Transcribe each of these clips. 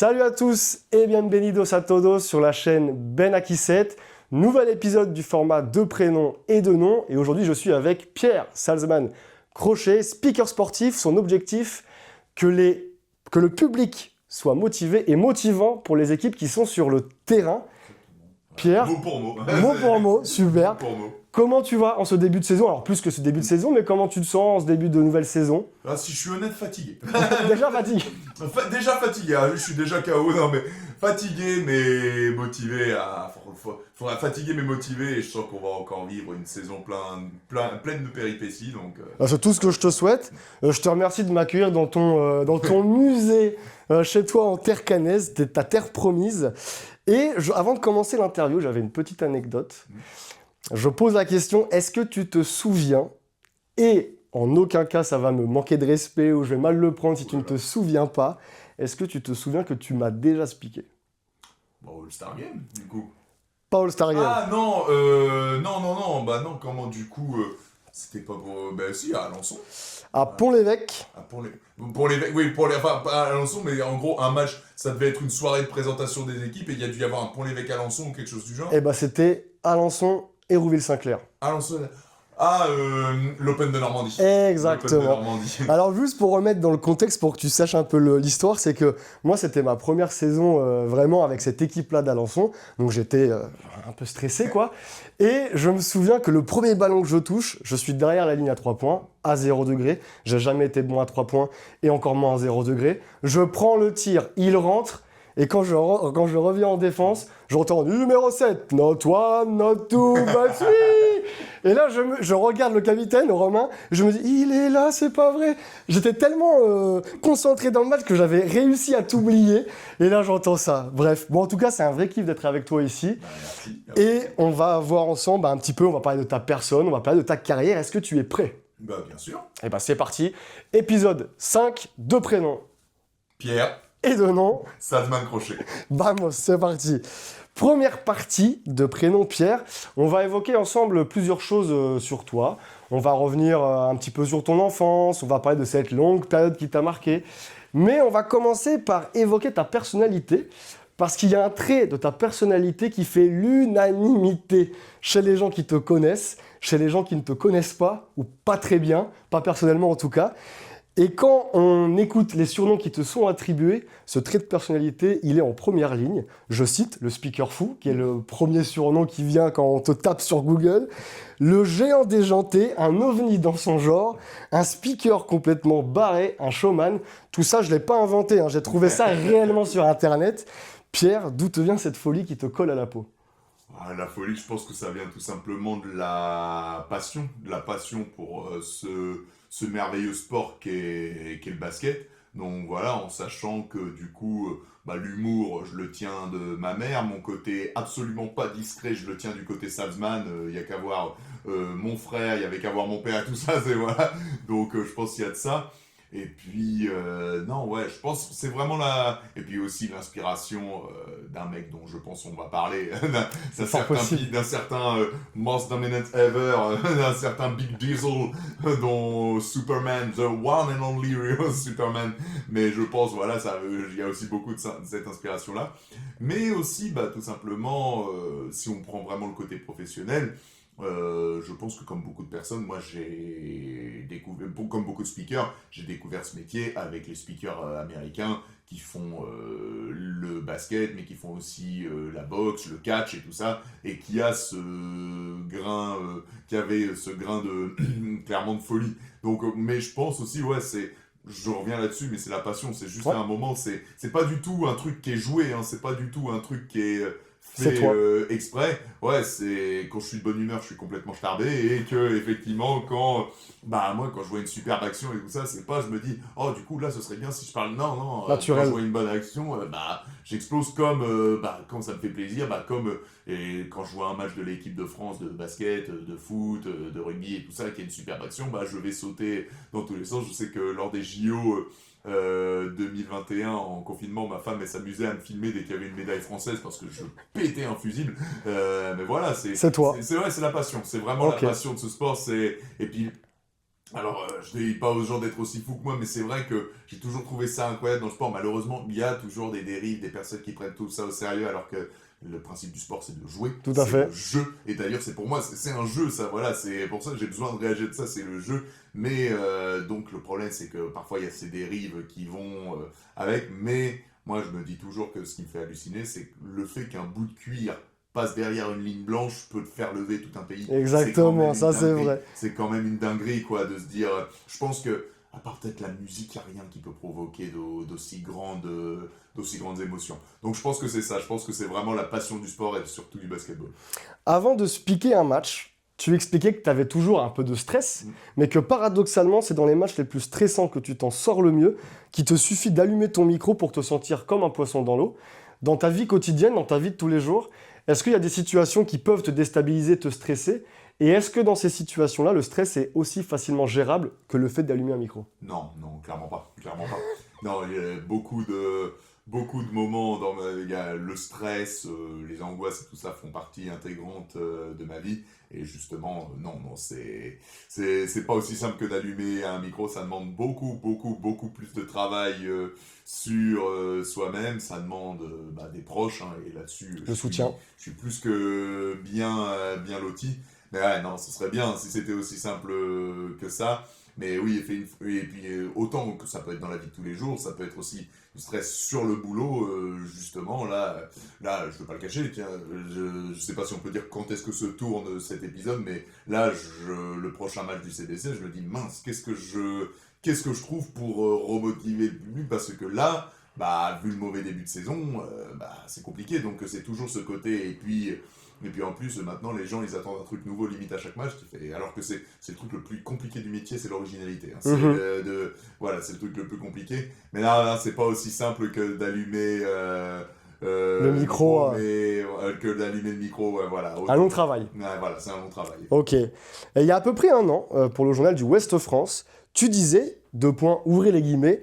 Salut à tous et bienvenidos a todos sur la chaîne Ben Akisset. Nouvel épisode du format de prénoms et de noms. Et aujourd'hui, je suis avec Pierre Salzman Crochet, speaker sportif. Son objectif, que le public soit motivé et motivant pour les équipes qui sont sur le terrain. Pierre, mot pour mot. Mot pour mot, super. Mot pour mot. Comment tu vas en ce début de saison? Alors plus que ce début de saison, mais comment tu te sens en ce début de nouvelle saison? Ah, si je suis honnête, fatigué. Déjà fatigué. Déjà fatigué, hein, je suis déjà KO, non mais fatigué mais motivé. Fatigué mais motivé et je sens qu'on va encore vivre une saison pleine de péripéties. Donc, C'est tout ce que je te souhaite. Je te remercie de m'accueillir dans ton musée chez toi en terre canaise, ta terre promise. Et avant de commencer l'interview, j'avais une petite anecdote. Je pose la question, est-ce que tu te souviens, et en aucun cas ça va me manquer de respect ou je vais mal le prendre si tu ne te souviens pas, est-ce que tu te souviens que tu m'as déjà speaké? bon, le Star Game, du coup. Pas All-Star Game. Ah non, non, comment du coup, c'était pas pour... Ben si, à Alençon. À Pont-l'Évêque. Ah, enfin pas à Alençon, mais en gros, un match, ça devait être une soirée de présentation des équipes et il y a dû y avoir un Pont-l'Évêque Alençon ou quelque chose du genre. Eh ben c'était Alençon, Hérouville-Saint-Clair. Alençon. Ah, l'Open de Normandie. Exactement. L'Open de Normandie. Alors juste pour remettre dans le contexte, pour que tu saches un peu l'histoire, c'est que moi c'était ma première saison vraiment avec cette équipe-là d'Alençon, donc j'étais un peu stressé quoi, et je me souviens que le premier ballon que je touche, je suis derrière la ligne à 3 points, à 0 degré, j'ai jamais été bon à 3 points, et encore moins à 0 degré, je prends le tir, il rentre, et quand je reviens en défense, j'entends numéro 7, not one, not two, but three. Et là, je regarde le capitaine, Romain, je me dis, il est là, c'est pas vrai. J'étais tellement concentré dans le match que j'avais réussi à t'oublier. Et là, j'entends ça. Bref, bon, en tout cas, c'est un vrai kiff d'être avec toi ici. Merci. Et on va voir ensemble un petit peu, on va parler de ta personne, on va parler de ta carrière. Est-ce que tu es prêt? Bah, bien sûr. Eh ben, c'est parti. Épisode 5, de prénoms Pierre, et de noms. Salzman Crochet. Vamos, c'est parti. Première partie de prénom Pierre. On va évoquer ensemble plusieurs choses sur toi. On va revenir un petit peu sur ton enfance. On va parler de cette longue période qui t'a marqué. Mais on va commencer par évoquer ta personnalité. Parce qu'il y a un trait de ta personnalité qui fait l'unanimité chez les gens qui te connaissent, chez les gens qui ne te connaissent pas, ou pas très bien, pas personnellement en tout cas. Et quand on écoute les surnoms qui te sont attribués, ce trait de personnalité, il est en première ligne. Je cite le speaker fou, qui est le premier surnom qui vient quand on te tape sur Google. Le géant déjanté, un ovni dans son genre, un speaker complètement barré, un showman. Tout ça, je ne l'ai pas inventé, hein. J'ai trouvé ça réellement sur Internet. Pierre, d'où te vient cette folie qui te colle à la peau? La folie, je pense que ça vient tout simplement de la passion pour ce merveilleux sport qu'est le basket. Donc voilà, en sachant que du coup, l'humour, je le tiens de ma mère, mon côté absolument pas discret, je le tiens du côté Salzman, il y a qu'à voir mon frère, il y avait qu'à voir mon père et tout ça, c'est voilà. Donc je pense qu'il y a de ça. Et puis, non, ouais, je pense que c'est vraiment la... Et puis aussi l'inspiration d'un mec dont je pense on va parler, d'un certain Most Dominant Ever, d'un certain Big Diesel, dont Superman, the one and only real Superman. Mais je pense, voilà, il y a aussi beaucoup de cette inspiration-là. Mais aussi, tout simplement, si on prend vraiment le côté professionnel, je pense que comme beaucoup de personnes, moi j'ai découvert, comme beaucoup de speakers, j'ai découvert ce métier avec les speakers américains qui font le basket, mais qui font aussi la boxe, le catch et tout ça, et qui avait ce grain de clairement de folie. Donc, mais je pense aussi, ouais, je reviens là-dessus, mais c'est la passion, c'est juste à un moment, c'est pas du tout un truc qui est joué, hein, c'est pas du tout un truc qui est fait exprès. Ouais, c'est quand je suis de bonne humeur, je suis complètement starbé et que effectivement moi quand je vois une superbe action et tout ça, c'est pas je me dis oh du coup là ce serait bien si je parle non naturel. Quand je vois une bonne action, j'explose comme quand ça me fait plaisir, et quand je vois un match de l'équipe de France de basket, de foot, de rugby et tout ça qui est une superbe action, je vais sauter dans tous les sens. Je sais que lors des JO 2021 en confinement, ma femme elle s'amusait à me filmer dès qu'il y avait une médaille française parce que je pétais un fusible, mais voilà, c'est toi, c'est la passion, c'est vraiment la passion de ce sport, et puis Alors, je ne dis pas aux gens d'être aussi fous que moi, mais c'est vrai que j'ai toujours trouvé ça incroyable dans le sport. Malheureusement, il y a toujours des dérives, des personnes qui prennent tout ça au sérieux, alors que le principe du sport, c'est de jouer, Tout à c'est le fait. jeu. Et d'ailleurs, c'est pour moi, c'est un jeu, ça, voilà, c'est pour ça que j'ai besoin de réagir de ça, c'est le jeu. Mais donc, le problème, c'est que parfois, il y a ces dérives qui vont avec, mais moi, je me dis toujours que ce qui me fait halluciner, c'est le fait qu'un bout de cuir passe derrière une ligne blanche peut te faire lever tout un pays. C'est quand Exactement, même une ça c'est dinguerie. vrai. C'est quand même une dinguerie, quoi, de se dire. Je pense que, à part peut-être la musique, il n'y a rien qui peut provoquer d'aussi grandes émotions. Donc je pense que c'est ça. Je pense que c'est vraiment la passion du sport et surtout du basketball. Avant de se piquer un match, tu expliquais que tu avais toujours un peu de stress, Mm. mais que paradoxalement, c'est dans les matchs les plus stressants que tu t'en sors le mieux, qu'il te suffit d'allumer ton micro pour te sentir comme un poisson dans l'eau. Dans ta vie quotidienne, dans ta vie de tous les jours, est-ce qu'il y a des situations qui peuvent te déstabiliser, te stresser? Et est-ce que dans ces situations-là, le stress est aussi facilement gérable que le fait d'allumer un micro? Non, non, clairement pas. Clairement pas. Non, il y a beaucoup de moments dans ma vie. Il y a le stress, les angoisses et tout ça font partie intégrante de ma vie. Et justement, non, non, c'est pas aussi simple que d'allumer un micro. Ça demande beaucoup plus de travail sur soi-même. Ça demande des proches, hein, et là-dessus, Le soutien. je suis plus que bien loti. Mais ouais, non, ce serait bien si c'était aussi simple que ça. Mais oui, et puis autant que ça peut être dans la vie de tous les jours, ça peut être aussi du stress sur le boulot, justement, là, je ne veux pas le cacher, tiens, je ne sais pas si on peut dire quand est-ce que se tourne cet épisode, mais là, le prochain match du CDC, je me dis, mince, qu'est-ce que je trouve pour remotiver le public, parce que là, bah, vu le mauvais début de saison, c'est compliqué, donc c'est toujours ce côté, et puis en plus, maintenant, les gens, ils attendent un truc nouveau limite à chaque match, alors que c'est le truc le plus compliqué du métier, c'est l'originalité. Hein. Mhm. Voilà, c'est le truc le plus compliqué. Mais là, c'est pas aussi simple que d'allumer Le le micro, micro, mais que d'allumer le micro, ouais, voilà. un long travail. Ouais, voilà, c'est un long travail. Ok. Et il y a à peu près un an, pour le journal du Ouest France, tu disais, deux points, ouvrez les guillemets,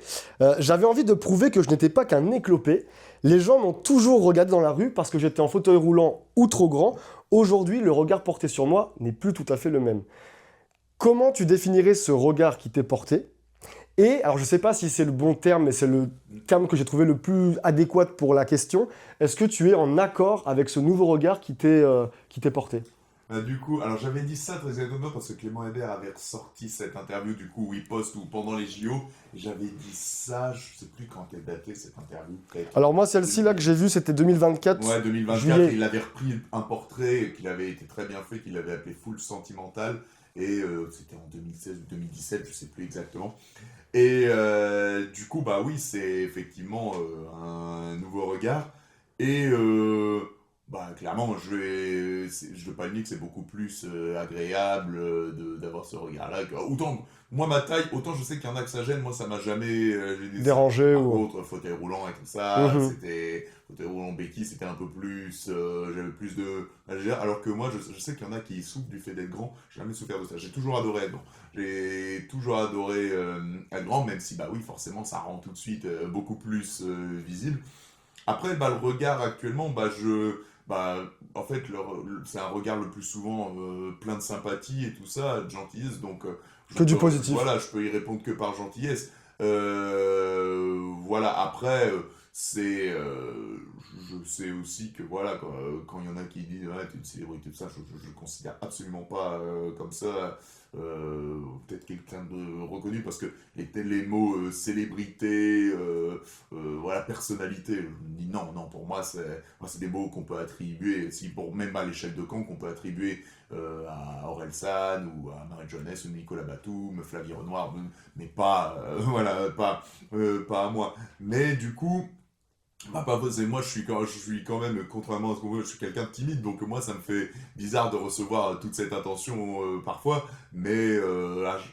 j'avais envie de prouver que je n'étais pas qu'un éclopé. Les gens m'ont toujours regardé dans la rue parce que j'étais en fauteuil roulant ou trop grand. Aujourd'hui, le regard porté sur moi n'est plus tout à fait le même. Comment tu définirais ce regard qui t'est porté? Et, alors je ne sais pas si c'est le bon terme, mais c'est le terme que j'ai trouvé le plus adéquat pour la question. Est-ce que tu es en accord avec ce nouveau regard qui t'est porté? Du coup, alors j'avais dit ça très exactement parce que Clément Hébert avait ressorti cette interview du coup où il poste ou pendant les JO. Et j'avais dit ça, je sais plus quand elle datait cette interview. Peut-être. Alors moi, celle-ci là que j'ai vue, c'était 2024, Ouais, 2024, juillet. il avait repris un portrait qui avait été très bien fait, qu'il avait appelé Full Sentimental. Et c'était en 2016 ou 2017, je sais plus exactement. Et du coup, bah oui, c'est effectivement un nouveau regard. Et clairement, je vais pas nier que c'est beaucoup plus agréable d'avoir ce regard-là. Autant, moi, ma taille, autant je sais qu'il y en a que ça gêne, moi, ça m'a jamais. Dérangé Par ou... contre, fauteuil roulant et tout ça, Mhm. c'était. Fauteuil roulant béquille, c'était un peu plus. J'avais plus de. Alors que moi, je sais qu'il y en a qui souffrent du fait d'être grand. J'ai jamais souffert de ça. J'ai toujours adoré être grand. J'ai toujours adoré être grand, même si, bah oui, forcément, ça rend tout de suite beaucoup plus visible. Après, le regard actuellement, en fait, c'est un regard le plus souvent plein de sympathie et tout ça, de gentillesse. Donc, Que du positif. voilà, je peux y répondre que par gentillesse. Voilà, après, je sais aussi que voilà, quand il y en a qui disent ouais, t'es une célébrité, tout ça, je considère absolument pas comme ça. Peut-être quelqu'un de reconnu parce que les mots célébrité, voilà, personnalité, je me dis non, non, pour moi c'est des mots qu'on peut attribuer, si pour même à l'échelle de camp, qu'on peut attribuer à Orelsan ou à Marie Joannès ou Nicolas Batum, Flavie Renoir, mais pas, voilà, pas à moi. Mais du coup, moi je suis quand même, contrairement à ce qu'on veut, je suis quelqu'un de timide, donc moi ça me fait bizarre de recevoir toute cette attention parfois, mais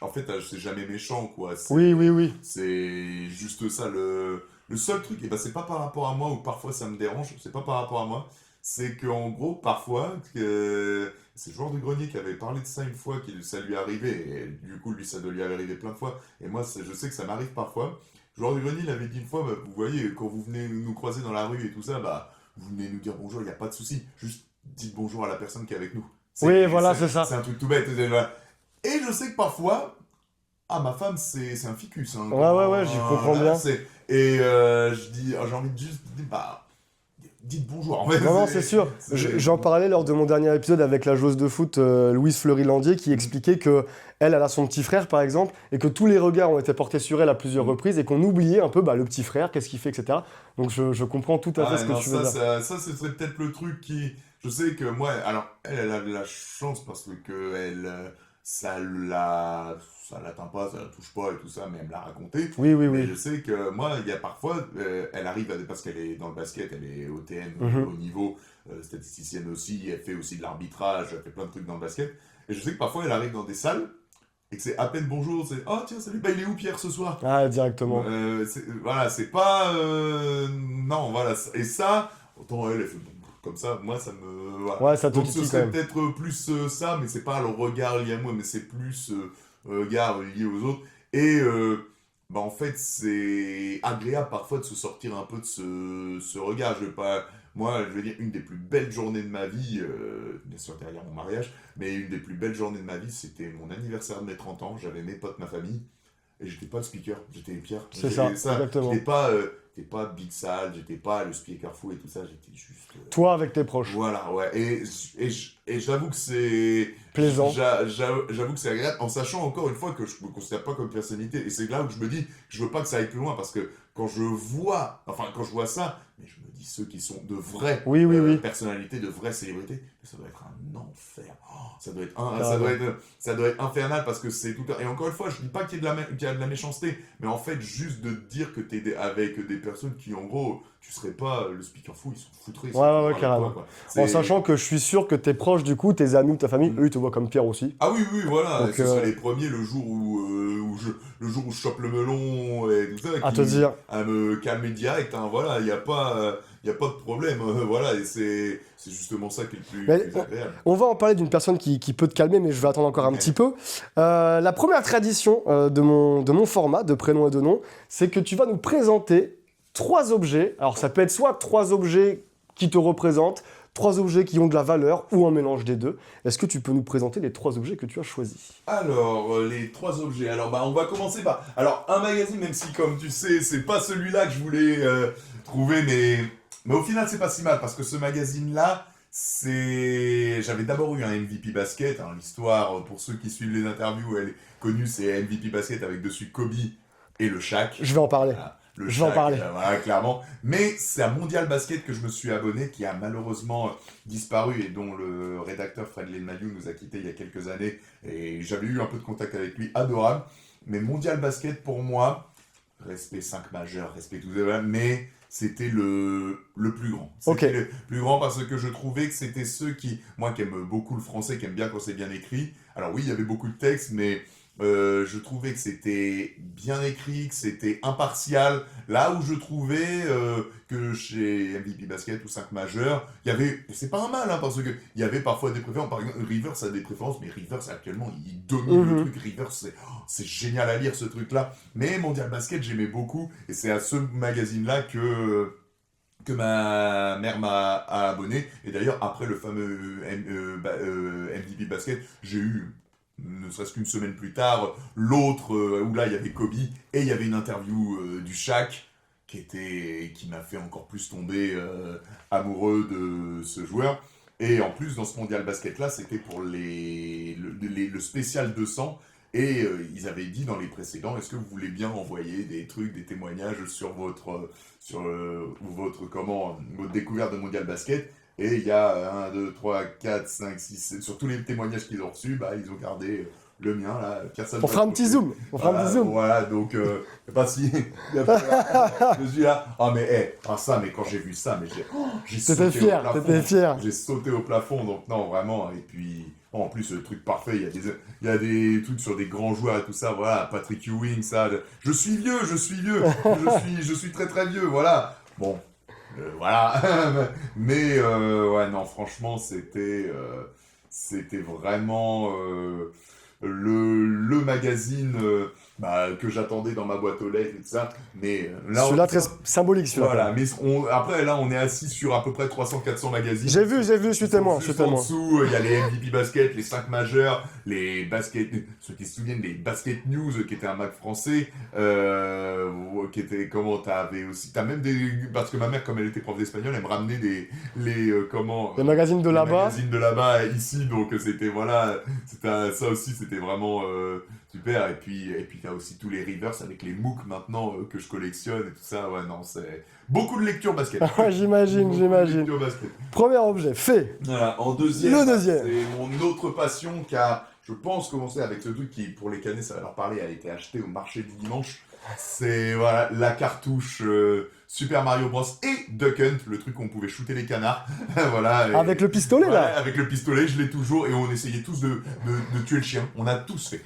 en fait c'est jamais méchant quoi, Oui, oui, oui. c'est juste ça le seul truc, et ben c'est pas par rapport à moi ou parfois ça me dérange, c'est pas par rapport à moi, c'est qu'en gros parfois, c'est le joueur de grenier qui avait parlé de ça une fois, que ça lui arrivait, et du coup lui ça doit lui arriver plein de fois, et moi je sais que ça m'arrive parfois. Joueur du grenier, il avait dit une fois, vous voyez, quand vous venez nous croiser dans la rue et tout ça, vous venez nous dire bonjour, il n'y a pas de souci. Juste dites bonjour à la personne qui est avec nous. Oui, voilà, c'est ça. C'est un truc tout bête. Et je sais que parfois, Ah, ma femme, c'est un ficus. Hein, Ouais, j'y comprends bien. Et je dis, j'ai envie de juste dire, bah, dites bonjour. En fait, Non, c'est sûr. J'en parlais lors de mon dernier épisode avec la joueuse de foot Louise Fleury-Landier qui expliquait que elle a son petit frère par exemple et que tous les regards ont été portés sur elle à plusieurs reprises et qu'on oubliait un peu le petit frère, qu'est-ce qu'il fait, etc. Donc je comprends tout à fait ce que non, tu veux dire. ça, ce serait peut-être le truc qui. Je sais que moi, alors, elle a de la chance parce que elle, ça l'atteint pas, ça la touche pas et tout ça, mais elle me l'a raconté. Mais Oui. je sais que moi, il y a parfois, elle arrive parce qu'elle est dans le basket, elle est OTN, Mhm. au niveau, statisticienne aussi, elle fait aussi de l'arbitrage, elle fait plein de trucs dans le basket. Et je sais que parfois, elle arrive dans des salles et que c'est à peine bonjour, c'est oh tiens, salut, bah il est où Pierre ce soir? Ah, directement. Voilà, c'est pas. Non, voilà. Et ça, autant elle fait comme ça, moi ça me. Voilà. Ouais, ça te Donc ce titille quand serait même. peut-être plus ça, mais c'est pas le regard lié à moi, mais c'est plus regard lié aux autres. Et bah en fait, c'est agréable parfois de se sortir un peu de ce regard. Je vais pas. Moi, je veux dire, une des plus belles journées de ma vie, bien sûr derrière mon mariage, mais une des plus belles journées de ma vie, c'était mon anniversaire de mes 30 ans. J'avais mes potes, ma famille. Et j'étais pas le speaker, j'étais Pierre. C'est ça, exactement. J'étais pas Big Sal, j'étais pas le speaker fou et tout ça, j'étais juste. Toi avec tes proches. Voilà, ouais. Et j'avoue que c'est. Plaisant. J'avoue que c'est agréable, en sachant encore une fois que je me considère pas comme personnalité. Et c'est là où je me dis que je veux pas que ça aille plus loin parce que quand je vois ça, mais je me dis ceux qui sont de vraies Oui. personnalités, de vraies célébrités, ça doit être un enfer. Oh, Carrément. ça doit être infernal parce que c'est tout. Et encore une fois, je dis pas qu'il y a de la méchanceté, mais en fait, juste de dire que t'es avec des personnes qui, en gros, tu serais pas le speaker fou, ils sont foutrés. Ouais, carrément. En sachant que je suis sûr que tes proches, du coup, tes amis ou ta famille, eux, ils te voient comme Pierre aussi. Ah oui, voilà, Donc, ce seraient les premiers le jour où je chope le melon et tout ça, à te dire. à me calmer direct, hein, voilà, il n'y a pas de problème, voilà, et c'est justement ça qui est le Mais plus agréable. on va en parler d'une personne qui peut te calmer, mais je vais attendre encore un petit peu. La première tradition de mon format, de prénom et de nom, c'est que tu vas nous présenter 3 objets. Alors, ça peut être soit 3 objets qui te représentent, 3 objets qui ont de la valeur, ou un mélange des deux. Est-ce que tu peux nous présenter les 3 objets que tu as choisis? Alors, les 3 objets. Alors, bah, on va commencer par. Alors, un magazine, même si, comme tu sais, c'est pas celui-là que je voulais trouver, mais au final, c'est pas si mal, parce que ce magazine-là, j'avais d'abord eu un MVP basket. Hein, l'histoire, pour ceux qui suivent les interviews, elle est connue, c'est MVP basket avec dessus Kobe et le Shaq. Je vais en parler. Voilà. Je vais en parler. Voilà, clairement. Mais c'est à Mondial Basket que je me suis abonné, qui a malheureusement disparu et dont le rédacteur Fred Lenmayou nous a quittés il y a quelques années. Et j'avais eu un peu de contact avec lui, adorable. Mais Mondial Basket, pour moi, respect 5 majeurs, respect tout ça, mais c'était le plus grand. C'était le plus grand parce que je trouvais que c'était ceux qui, moi qui aime beaucoup le français, qui aime bien quand c'est bien écrit. Alors oui, il y avait beaucoup de textes, mais je trouvais que c'était bien écrit, que c'était impartial. Là où je trouvais que chez MVP Basket ou 5 majeurs, il y avait, c'est pas un mal, hein, parce qu'il y avait parfois des préférences. Par exemple, Rivers a des préférences, mais Rivers actuellement, il domine le truc. Rivers, c'est génial à lire ce truc-là. Mais Mondial Basket, j'aimais beaucoup, et c'est à ce magazine-là que ma mère m'a abonné. Et d'ailleurs, après le fameux MVP Basket, j'ai eu ne serait-ce qu'une semaine plus tard, l'autre où là il y avait Kobe et il y avait une interview du Shaq qui m'a fait encore plus tomber amoureux de ce joueur. Et en plus, dans ce mondial basket là, c'était pour le spécial 200. Et ils avaient dit dans les précédents, est-ce que vous voulez bien envoyer des trucs, des témoignages sur votre découverte de mondial basket? Et il y a 1, 2, 3, 4, 5, 6, 7, sur tous les témoignages qu'ils ont reçus, bah, ils ont gardé le mien, là, personne. On fera un petit zoom. Voilà, donc, pas si. Je suis là. Ah, mais, ça, mais quand j'ai vu ça, mais j'ai sauté fier, au plafond. t'étais fier. J'ai sauté au plafond, donc non, vraiment. Et puis, en plus, le truc parfait, il y a des trucs sur des grands joueurs et tout ça, voilà, Patrick Ewing, ça. Je suis vieux, je suis très très vieux, voilà. Bon. Voilà. Mais ouais, non, franchement, c'était vraiment le magazine que j'attendais dans ma boîte aux lettres et tout ça. Mais là, Celui-là, très symbolique, celui-là. voilà, mais après, là, on est assis sur à peu près 300-400 magazines. J'ai vu, suis témoin. En dessous, il y a les MVP Basket, les 5 majeurs, les baskets, ceux qui se souviennent des Basket News, qui était un mag français, qui était, t'avais aussi, t'as même parce que ma mère, comme elle était prof d'espagnol, elle me ramenait Les magazines de là-bas. magazines de là-bas, ici, donc c'était, voilà, ça aussi, c'était vraiment super. Et puis t'as aussi tous les Rivers avec les MOOC maintenant que je collectionne et tout ça. Ouais, non, c'est beaucoup de lecture basket. J'imagine. Lecture basket. Premier objet, fait. Voilà, en deuxième, Le deuxième. c'est mon autre passion qui a, je pense, commencé avec ce truc qui, pour les canets, ça va leur parler, a été acheté au marché du dimanche. C'est voilà, la cartouche Super Mario Bros et Duck Hunt, le truc où on pouvait shooter les canards. Voilà, Avec le pistolet, là. Avec le pistolet, je l'ai toujours, et on essayait tous de tuer le chien. On a tous fait,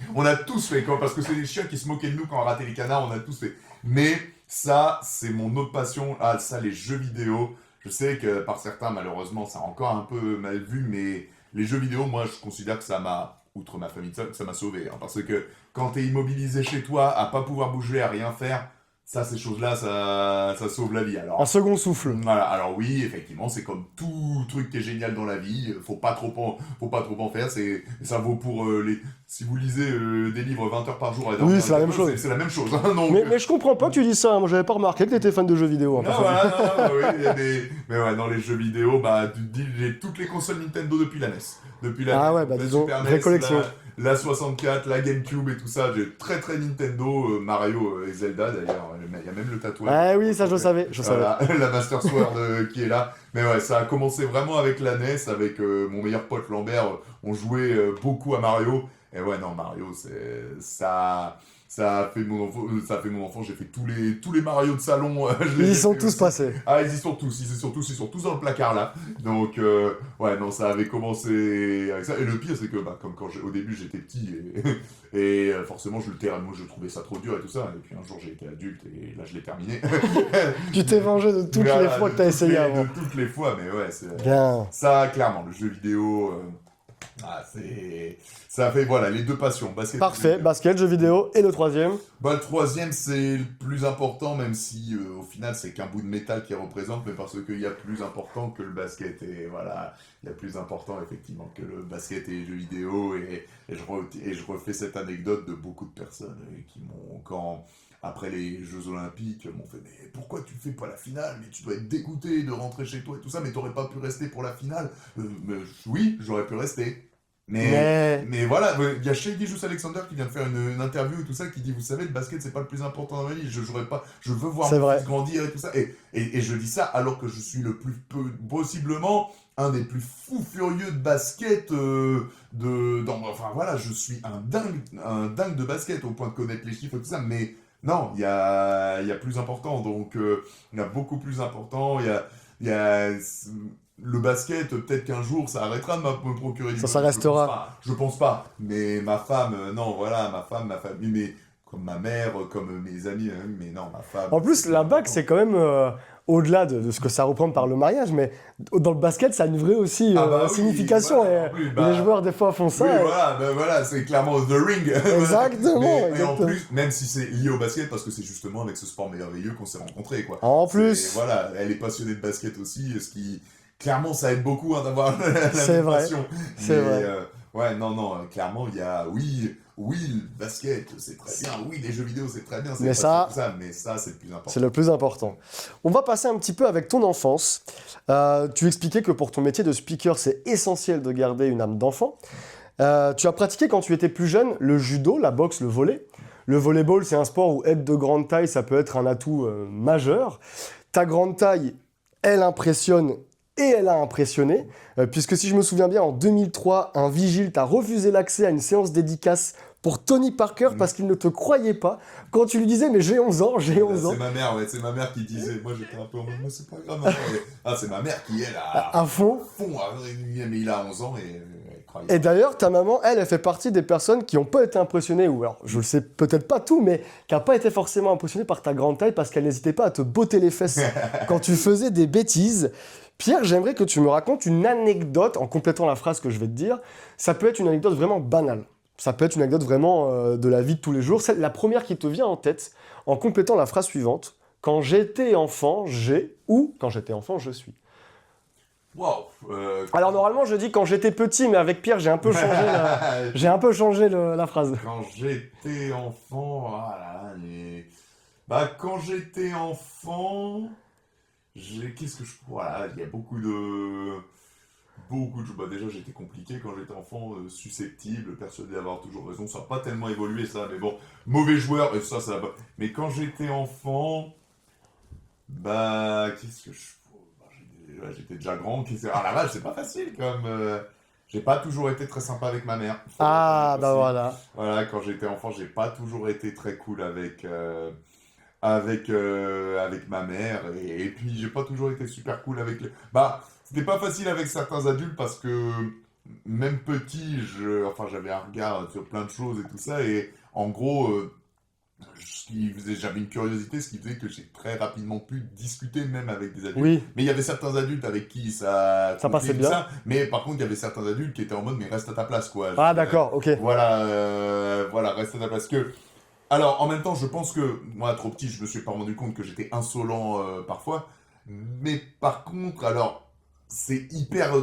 parce que c'est les chiens qui se moquaient de nous quand on ratait les canards, on a tous fait. Mais ça, c'est mon autre passion. Ah, ça, les jeux vidéo. Je sais que par certains, malheureusement, ça a encore un peu mal vu, mais les jeux vidéo, moi, je considère que ça m'a, outre ma famille, ça m'a sauvé. Hein, parce que quand t'es immobilisé chez toi, à pas pouvoir bouger, à rien faire, ça, ces choses-là, ça sauve la vie. Alors, Un second souffle. voilà. Alors oui, effectivement, c'est comme tout truc qui est génial dans la vie. Faut pas trop en faire. Ça vaut pour si vous lisez des livres 20 heures par jour. Oui, c'est la même chose. C'est la même chose. Hein, donc, Mais je comprends pas que tu dis ça. Moi, j'avais pas remarqué que t'étais fan de jeux vidéo. Hein, non, voilà, oui, il y a mais ouais, dans les jeux vidéo, j'ai toutes les consoles Nintendo depuis la NES. Ah ouais, disons, Super vraie NES, collection. La 64, la GameCube et tout ça, j'ai très très Nintendo, Mario et Zelda d'ailleurs, il y a même le tatouage. Ah oui, ça je savais. Voilà, la Master Sword qui est là. Mais ouais, ça a commencé vraiment avec la NES, avec mon meilleur pote Lambert, on jouait beaucoup à Mario. Et ouais, non, Mario, ça a fait mon enfant, j'ai fait tous les Mario de salon. Ils sont tous passés. Ah, ils sont tous dans le placard là. Donc, ouais, non, ça avait commencé avec ça. Et le pire, c'est que, comme au début j'étais petit, et forcément moi je trouvais ça trop dur et tout ça. Et puis un jour j'ai été adulte et là je l'ai terminé. Tu t'es vengé de toutes les fois que t'as essayé avant. De toutes les fois, mais ouais, Bien. ça, clairement, le jeu vidéo. Ça fait, voilà, les deux passions. Parfait, basket, jeux vidéo. Et le troisième? Le troisième, c'est le plus important, même si au final, c'est qu'un bout de métal qui représente, mais parce qu'il y a plus important que le basket. Et voilà, il y a plus important, effectivement, que le basket et les jeux vidéo. Et je refais cette anecdote de beaucoup de personnes qui m'ont, après les Jeux Olympiques, m'ont fait « Mais pourquoi tu fais pas la finale? Mais tu dois être dégoûté de rentrer chez toi et tout ça, mais t'aurais pas pu rester pour la finale. » Oui, j'aurais pu rester. Mais voilà, il y a Shai Gilgeous-Alexander qui vient de faire une interview et tout ça, qui dit « Vous savez, le basket, c'est pas le plus important dans ma vie. Je veux voir mon fils grandir et tout ça. » Et je dis ça alors que je suis possiblement un des plus fous furieux de basket enfin voilà, je suis un dingue de basket au point de connaître les chiffres et tout ça, mais non, il y a plus important, donc il y a beaucoup plus important, il y a le basket, peut-être qu'un jour ça arrêtera de me procurer du ça restera. Je pense pas, mais ma femme, non, voilà, ma famille, mais comme ma mère, comme mes amis, mais non, ma femme. En plus, la bague, c'est quand même au-delà de ce que ça représente par le mariage, mais dans le basket, ça a une vraie aussi signification. Voilà, et les joueurs, des fois, font ça. Oui, voilà, c'est clairement The Ring. Exactement. Mais en plus, même si c'est lié au basket, parce que c'est justement avec ce sport merveilleux qu'on s'est rencontrés, quoi. En plus. Voilà, elle est passionnée de basket aussi, ce qui, clairement, ça aide beaucoup d'avoir la même passion. C'est vrai. Ouais, non, clairement, il y a, oui, le basket, c'est très bien, oui, les jeux vidéo, c'est très bien, mais ça, c'est le plus important. C'est le plus important. On va passer un petit peu avec ton enfance. Tu expliquais que pour ton métier de speaker, c'est essentiel de garder une âme d'enfant. Tu as pratiqué quand tu étais plus jeune le judo, la boxe, le volley. Le volleyball, c'est un sport où être de grande taille, ça peut être un atout majeur. Ta grande taille, elle impressionne. Et elle a impressionné, puisque si je me souviens bien, en 2003, un vigile t'a refusé l'accès à une séance dédicace pour Tony Parker parce qu'il ne te croyait pas quand tu lui disais « mais j'ai 11 ans, j'ai 11 ans ». C'est ma mère qui disait, moi j'étais un peu en mode « mais c'est pas grave maman. » c'est ma mère qui est là, à fond, mais il a 11 ans et... Et d'ailleurs, ta maman, elle fait partie des personnes qui n'ont pas été impressionnées, ou alors, je le sais peut-être pas tout, mais qui n'a pas été forcément impressionnée par ta grande taille parce qu'elle n'hésitait pas à te botter les fesses quand tu faisais des bêtises. Pierre, j'aimerais que tu me racontes une anecdote, en complétant la phrase que je vais te dire. Ça peut être une anecdote vraiment banale. Ça peut être une anecdote vraiment de la vie de tous les jours. C'est la première qui te vient en tête en complétant la phrase suivante. Quand j'étais enfant, j'ai, ou quand j'étais enfant, je suis. Waouh. Alors normalement, je dis quand j'étais petit, mais avec Pierre, j'ai un peu changé la phrase. Quand j'étais enfant, ah là là, bah quand j'étais enfant, qu'est-ce que je... Voilà, il y a beaucoup de... Bah déjà, j'étais compliqué quand j'étais enfant, susceptible, persuadé d'avoir toujours raison. Ça n'a pas tellement évolué, ça, mais bon, mauvais joueur, et ça va pas. Mais quand j'étais enfant, bah, qu'est-ce que je... bah, j'étais déjà grand. Ah la vache, c'est pas facile, comme... J'ai pas toujours été très sympa avec ma mère. Ah, bah Aussi. voilà. Voilà, quand j'étais enfant, j'ai pas toujours été très cool avec ma mère. Et puis, j'ai pas toujours été super cool avec les... Bah, c'était pas facile avec certains adultes parce que même petit, j'avais un regard sur plein de choses et tout ça. Et en gros, j'avais une curiosité, ce qui faisait que j'ai très rapidement pu discuter même avec des adultes. Oui, Mais il y avait certains adultes avec qui ça ça passait conflicte, bien. mais par contre, il y avait certains adultes qui étaient en mode, mais reste à ta place, quoi. Ah d'accord, ok. Voilà, reste à ta place. Alors, en même temps, je pense que, moi, trop petit, je me suis pas rendu compte que j'étais insolent parfois. Mais par contre, alors, c'est hyper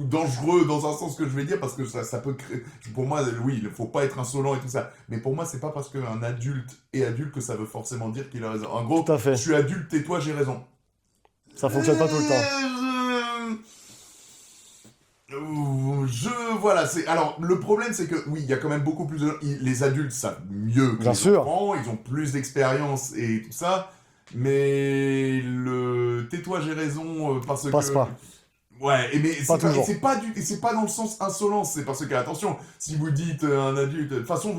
dangereux dans un sens que je vais dire, parce que ça peut créer... Pour moi, oui, il faut pas être insolent et tout ça. Mais pour moi, c'est pas parce qu'un adulte est adulte que ça veut forcément dire qu'il a raison. En gros, Tout à fait. je suis adulte et toi, j'ai raison. Ça fonctionne pas tout le temps. Voilà, c'est... Alors, le problème, c'est que, oui, il y a quand même beaucoup plus de... Les adultes savent mieux que Bien les sûr. enfants, ils ont plus d'expérience et tout ça, mais le tais-toi, j'ai raison, parce Passe que... pas. Ouais, mais Pas toujours. c'est pas dans le sens insolence, c'est parce que, attention, si vous dites un adulte, de toute façon,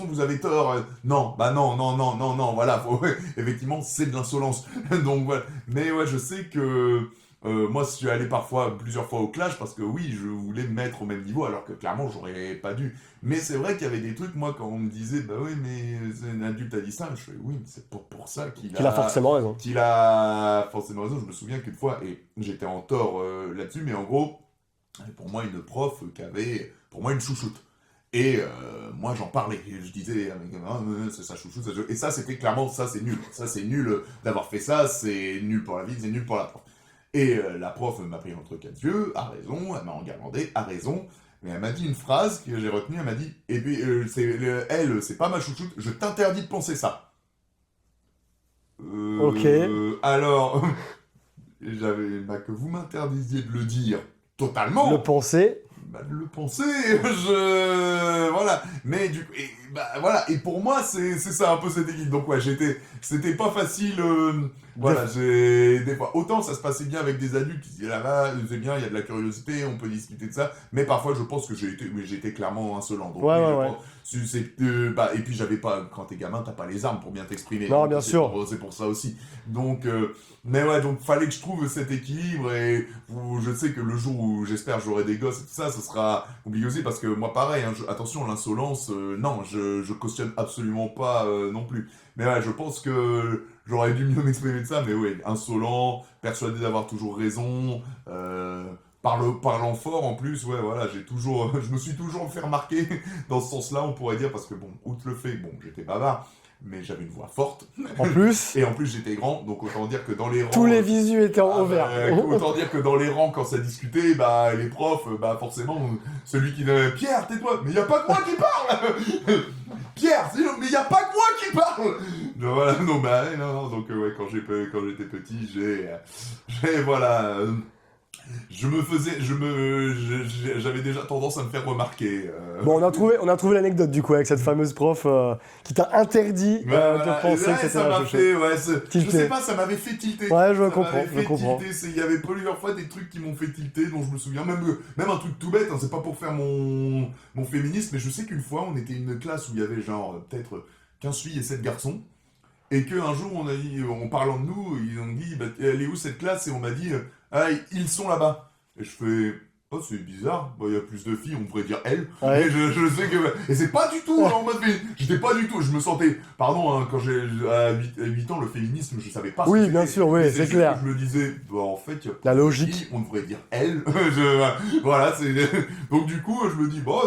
vous avez tort, non, bah non, voilà, effectivement, c'est de l'insolence, donc voilà. Mais ouais, je sais que... moi, je suis allé parfois, plusieurs fois au clash parce que oui, je voulais me mettre au même niveau alors que clairement, j'aurais pas dû. Mais c'est vrai qu'il y avait des trucs, moi, quand on me disait, bah oui, mais un adulte a dit ça, je fais oui, mais c'est pas pour ça Qu'il a forcément raison. qu'il a forcément raison. Je me souviens qu'une fois, et j'étais en tort là-dessus, mais en gros, pour moi, une prof qui avait, pour moi, une chouchoute. Et moi, j'en parlais. Et je disais, c'est ça, chouchoute, ça, et ça, c'était clairement, ça, c'est nul. Ça, c'est nul d'avoir fait ça, c'est nul pour la vie, c'est nul pour la prof. Et la prof m'a pris entre quatre yeux, a raison, elle m'a regardé, a raison, mais elle m'a dit une phrase que j'ai retenue, elle m'a dit, et puis c'est pas ma chouchoute, je t'interdis de penser ça. Ok. Alors, que vous m'interdisiez de le dire totalement. Le penser. Bah, de le penser, voilà, mais du coup, voilà, et pour moi, c'est ça un peu cette équipe, donc ouais, c'était pas facile, voilà, des fois, autant ça se passait bien avec des adultes qui disaient, là, là, c'est bien, il y a de la curiosité, on peut discuter de ça, mais parfois, je pense que j'étais clairement insolent, donc Ouais, oui, ouais, je ouais. pense, et puis j'avais pas, quand t'es gamin, t'as pas les armes pour bien t'exprimer, Non, donc bien sûr. c'est pour ça aussi, donc, mais ouais, donc fallait que je trouve cet équilibre, et je sais que le jour où j'espère j'aurai des gosses et tout ça, ce sera compliqué aussi, parce que moi pareil, hein, attention, l'insolence, non, je cautionne absolument pas non plus. Mais ouais, je pense que j'aurais dû mieux m'exprimer de ça, mais ouais, insolent, persuadé d'avoir toujours raison, parlant fort en plus, ouais, voilà, je me suis toujours fait remarquer dans ce sens-là, on pourrait dire, parce que bon, outre le fait, bon, j'étais bavard, mais j'avais une voix forte. En plus, Et en plus, j'étais grand, donc autant dire que dans les rangs... tous les visus étaient en vert. autant dire que dans les rangs, quand ça discutait, bah, les profs, bah, forcément, celui qui disait « Pierre, tais-toi, mais y a pas que moi qui parle !» Pierre, mais y a pas que moi qui parle. Donc voilà, non, donc ouais, quand j'étais petit, voilà... j'avais déjà tendance à me faire remarquer. Bon, on a trouvé l'anecdote du coup avec cette fameuse prof qui t'a interdit de penser que c'était ça la m'a chouchoute. fait, ouais, je Tilté. sais pas, ça m'avait fait tilter. Ouais, je Ça comprends, m'avait je fait comprends. tilter, il y avait plusieurs fois des trucs qui m'ont fait tilter, dont je me souviens, même un truc tout bête, hein, c'est pas pour faire mon féminisme, mais je sais qu'une fois, on était une classe où il y avait genre peut-être 15 filles et 7 garçons, et qu'un jour, on a dit, en parlant de nous, ils ont dit, bah, elle est où cette classe? Et on m'a dit, ah, ils sont là-bas. Et je fais, Oh, c'est bizarre. Il y a plus de filles, on pourrait dire elles. Ouais. Mais je sais que. Et c'est pas du tout en mode. J'étais pas du tout. Je me sentais. Pardon, hein, quand j'ai à 8 ans, le féminisme, je savais pas ce que Oui, c'était. bien sûr, oui, Mais c'est juste clair. que je me disais, bah, en fait, il y a La plus de logique. filles, on devrait dire elles. Voilà, c'est. Donc, du coup, je me dis, bon,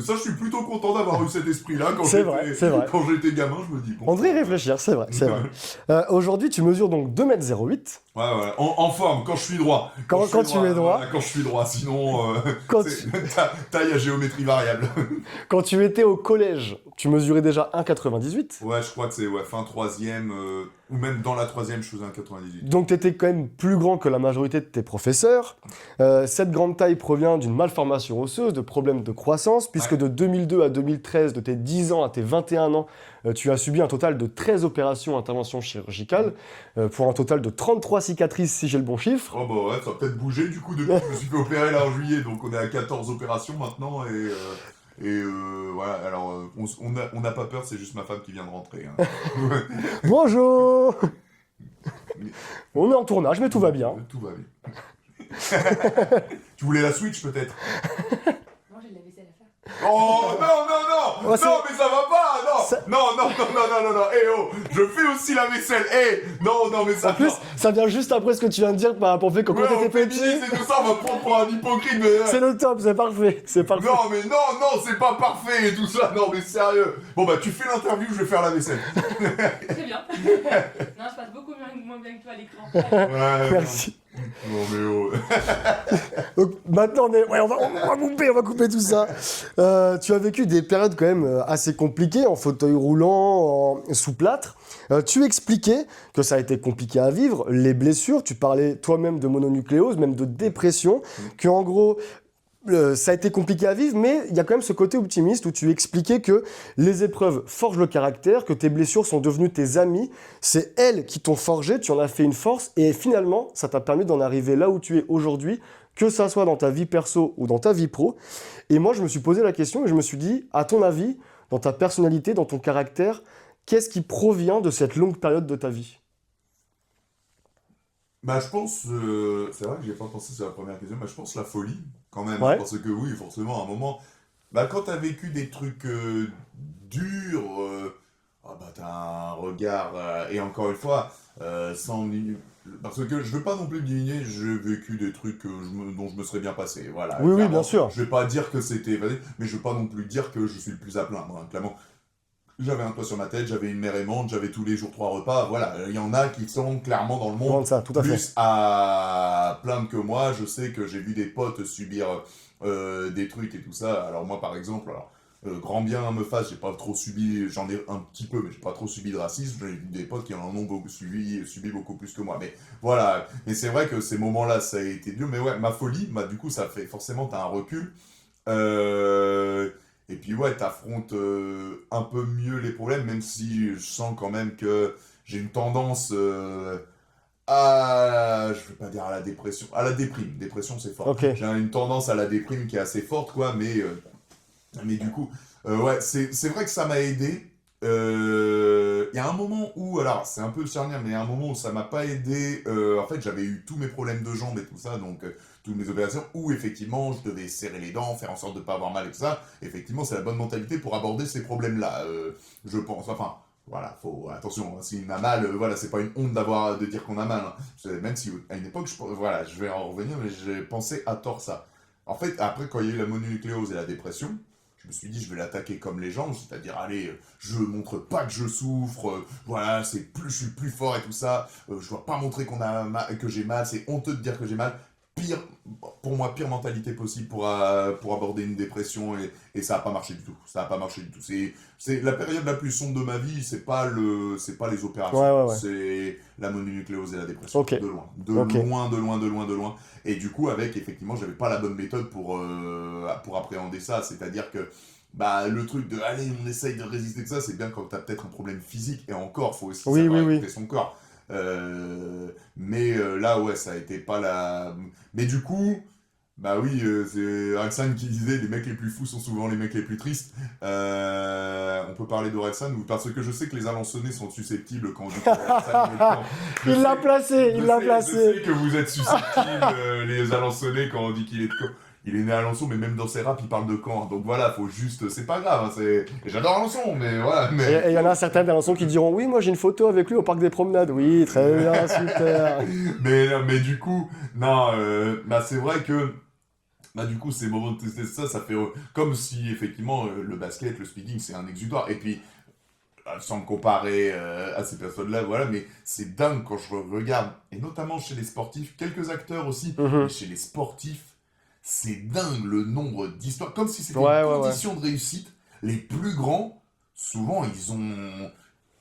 ça, je suis plutôt content d'avoir eu cet esprit-là quand C'est vrai, c'est vrai. Quand j'étais gamin. Je me dis, bon. On devrait y réfléchir, c'est vrai, c'est vrai. Aujourd'hui, tu mesures donc 2,08 m. Ouais, en forme, quand je suis droit. Quand je suis tu es droit. Voilà, quand je suis droit, sinon, Quand c'est taille à géométrie variable. Quand tu étais au collège, tu mesurais déjà 1,98 m. Ouais, je crois que c'est fin troisième, ou même dans la troisième, je faisais un 98. Donc tu étais quand même plus grand que la majorité de tes professeurs. Cette grande taille provient d'une malformation osseuse, de problèmes de croissance, puisque Ouais. de 2002 à 2013, de tes 10 ans à tes 21 ans, tu as subi un total de 13 opérations, interventions chirurgicales, pour un total de 33 cicatrices, si j'ai le bon chiffre. Oh bah ouais, ça a peut-être bougé du coup depuis que je me suis fait opérer là en juillet, donc on est à 14 opérations maintenant et voilà, alors on n'a pas peur, c'est juste ma femme qui vient de rentrer. Hein. Bonjour. On est en tournage, mais tout va bien. Tout va bien. Tu voulais la Switch peut-être? Non, j'ai de la vaisselle à faire. Oh non, Oh, c'est- non, mais ça va pas, non, Ça- non, eh oh, je fais aussi la vaisselle, non, mais ça En plus, ça vient juste après ce que tu viens de dire par rapport au fait que quand ouais, t'étais on fait petit, féministe et tout ça, on va prendre pour un hypocrite, mais... c'est le top, c'est parfait, c'est parfait. Non, mais non, c'est pas parfait et tout ça, non, mais sérieux. Bon, bah, tu fais l'interview, je vais faire la vaisselle. Très bien. Non, je passe beaucoup moins bien que toi à l'écran. Ouais, Merci. Non, mais oh. Donc maintenant, on va couper tout ça. Tu as vécu des périodes quand même assez compliquées, en fauteuil roulant, sous plâtre. Tu expliquais que ça a été compliqué à vivre, les blessures, tu parlais toi-même de mononucléose, même de dépression, que en gros, ça a été compliqué à vivre, mais il y a quand même ce côté optimiste où tu expliquais que les épreuves forgent le caractère, que tes blessures sont devenues tes amis, c'est elles qui t'ont forgé, tu en as fait une force, et finalement, ça t'a permis d'en arriver là où tu es aujourd'hui, que ça soit dans ta vie perso ou dans ta vie pro. Et moi, je me suis posé la question et je me suis dit, à ton avis, dans ta personnalité, dans ton caractère, qu'est-ce qui provient de cette longue période de ta vie? Bah, je pense, c'est vrai que j'ai pas pensé sur la première question, mais je pense la folie, quand même, hein, Ouais. parce que oui, forcément, à un moment, bah, quand t'as vécu des trucs durs, ah bah, t'as un regard, et encore une fois, sans... Parce que je veux pas non plus diminuer, j'ai vécu des trucs dont je me serais bien passé, voilà. Oui, oui, Clairement, bien sûr. je vais pas dire que c'était facile, mais je veux pas non plus dire que je suis le plus à plaindre, hein, clairement. J'avais un toit sur ma tête, j'avais une mère aimante, j'avais tous les jours 3 repas, voilà. Il y en a qui sont clairement dans le Loin monde de ça, tout à fait. plus à plaindre que moi. Je sais que j'ai vu des potes subir des trucs et tout ça. Alors moi, par exemple, grand bien me fasse, j'ai pas trop subi, j'en ai un petit peu, mais j'ai pas trop subi de racisme. J'ai vu des potes qui en ont beaucoup subi beaucoup plus que moi. Mais voilà, et c'est vrai que ces moments-là, ça a été dur. Mais ouais, ma folie, bah, du coup, ça fait forcément, t'as un recul. Et puis ouais, t'affrontes un peu mieux les problèmes, même si je sens quand même que j'ai une tendance je vais pas dire à la dépression, à la déprime. Dépression, c'est fort. Ok. J'ai une tendance à la déprime qui est assez forte, quoi, mais du coup, ouais, c'est vrai que ça m'a aidé. Il y a un moment où, alors c'est un peu charnière, mais il y a un moment où ça m'a pas aidé. En fait, j'avais eu tous mes problèmes de jambes et tout ça, donc toutes mes opérations, où effectivement je devais serrer les dents, faire en sorte de pas avoir mal et tout ça. Effectivement, c'est la bonne mentalité pour aborder ces problèmes-là, je pense. Enfin, voilà, faut attention, hein, s'il a mal, voilà, c'est pas une honte de dire qu'on a mal. Hein. Même si à une époque, voilà, je vais en revenir, mais j'ai pensé à tort ça. En fait, après, quand il y a eu la mononucléose et la dépression, je me suis dit, je vais l'attaquer comme les gens, c'est-à-dire, allez, je montre pas que je souffre, voilà, je suis plus fort et tout ça, je dois pas montrer que j'ai mal, c'est honteux de dire que j'ai mal. Pire, pour moi, pire mentalité possible pour aborder une dépression et ça a pas marché du tout. Ça a pas marché du tout. C'est la période la plus sombre de ma vie, c'est pas les opérations, Ouais. c'est la mononucléose et la dépression. Ok. De loin. Ok. De loin. Et du coup, effectivement, j'avais pas la bonne méthode pour appréhender ça. C'est-à-dire que, bah, le truc de, allez, on essaye de résister de ça, c'est bien quand t'as peut-être un problème physique. Et encore, faut aussi savoir écouter son corps. Mais là, ouais, ça a été pas la... Mais du coup, bah oui, c'est Orelsan qui disait, les mecs les plus fous sont souvent les mecs les plus tristes. On peut parler d'Orelsan, parce que je sais que les Alençonnais sont susceptibles quand on dit qu'Orelsan... Il l'a placé, il l'a placé. Je sais que vous êtes susceptibles, les Alençonnais, quand on dit qu'il est de camp. il est né à Alençon, mais même dans ses raps, il parle de Caen. Donc voilà, faut juste, c'est pas grave. Hein, et j'adore Alençon, mais voilà. Et il y en a certains d'Alençon qui diront oui, moi j'ai une photo avec lui au parc des promenades. Oui, très bien, super. mais du coup, non, bah c'est vrai que. Bah du coup, ces moments de tester ça, ça fait comme si effectivement le basket, le speaking, c'est un exutoire. Et puis, sans me comparer à ces personnes-là, voilà, mais c'est dingue quand je regarde, et notamment chez les sportifs, quelques acteurs aussi, mais Mhm. chez les sportifs, c'est dingue le nombre d'histoires, comme si c'était Ouais, une ouais, ouais. condition de réussite. Les plus grands, souvent, ils ont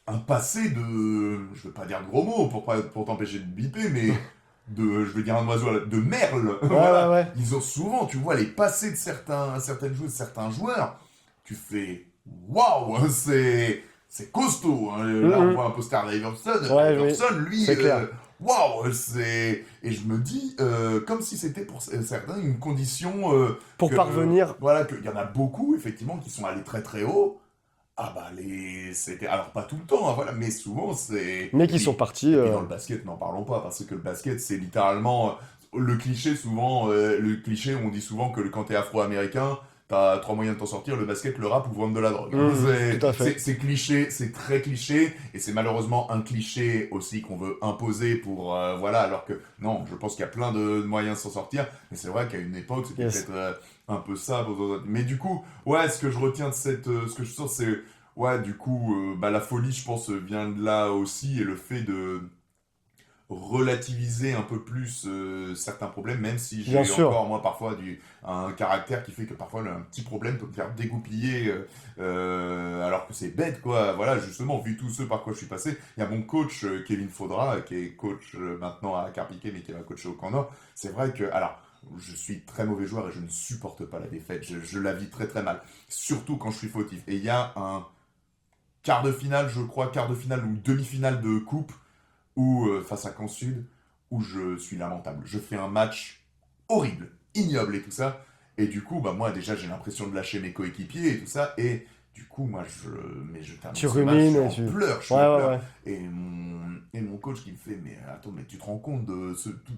un passé de, je veux pas dire de gros mots pour t'empêcher de biper, mais je veux dire un oiseau, de merle, Ouais, voilà. ouais, ouais. Ils ont souvent, tu vois, les passés de certaines joueuses, certains joueurs, tu fais, waouh, c'est costaud, hein. Là, on Mhm. voit un poster d'Iverson, Ouais, oui, Iverson, lui, c'est clair. waouh, c'est... Et je me dis, comme si c'était pour certains une condition Pour parvenir, voilà, qu'il y en a beaucoup, effectivement, qui sont allés très très haut. Ah bah c'était alors pas tout le temps hein, voilà mais souvent c'est mais qui sont partis. et puis dans le basket n'en parlons pas parce que le basket c'est littéralement le cliché souvent le cliché où on dit souvent que quand t'es afro-américain t'as trois moyens de t'en sortir le basket le rap ou vendre de la drogue hein. Tout à fait. C'est cliché c'est très cliché et c'est malheureusement un cliché aussi qu'on veut imposer pour voilà alors que non je pense qu'il y a plein de moyens de s'en sortir mais c'est vrai qu'à une époque c'était Yes. peut-être un peu ça mais du coup ouais, ce que je retiens de ce que je sens, c'est, ouais, du coup, bah, la folie, je pense, vient de là aussi, et le fait de relativiser un peu plus certains problèmes, même si Bien j'ai sûr. encore, moi, parfois, un caractère qui fait que parfois, un petit problème peut me faire dégoupiller, alors que c'est bête, quoi. Voilà, justement, vu tout ce par quoi je suis passé, il y a mon coach, Kevin Faudra, qui est coach maintenant à Carpiquet, mais qui va coacher au Camp Nord. C'est vrai que, alors, je suis très mauvais joueur et je ne supporte pas la défaite. Je la vis très très mal. Surtout quand je suis fautif. Et il y a un quart de finale, je crois, quart de finale ou demi-finale de coupe, où, face à Caen Sud, où je suis lamentable. Je fais un match horrible, ignoble et tout ça. Et du coup, bah moi déjà j'ai l'impression de lâcher mes coéquipiers et tout ça. Et du coup, moi je termine Tu ce match, je rumines suis et en tu. pleurs, je suis Ouais, en ouais, pleurs. ouais. Et mon coach qui me fait, mais attends, mais tu te rends compte de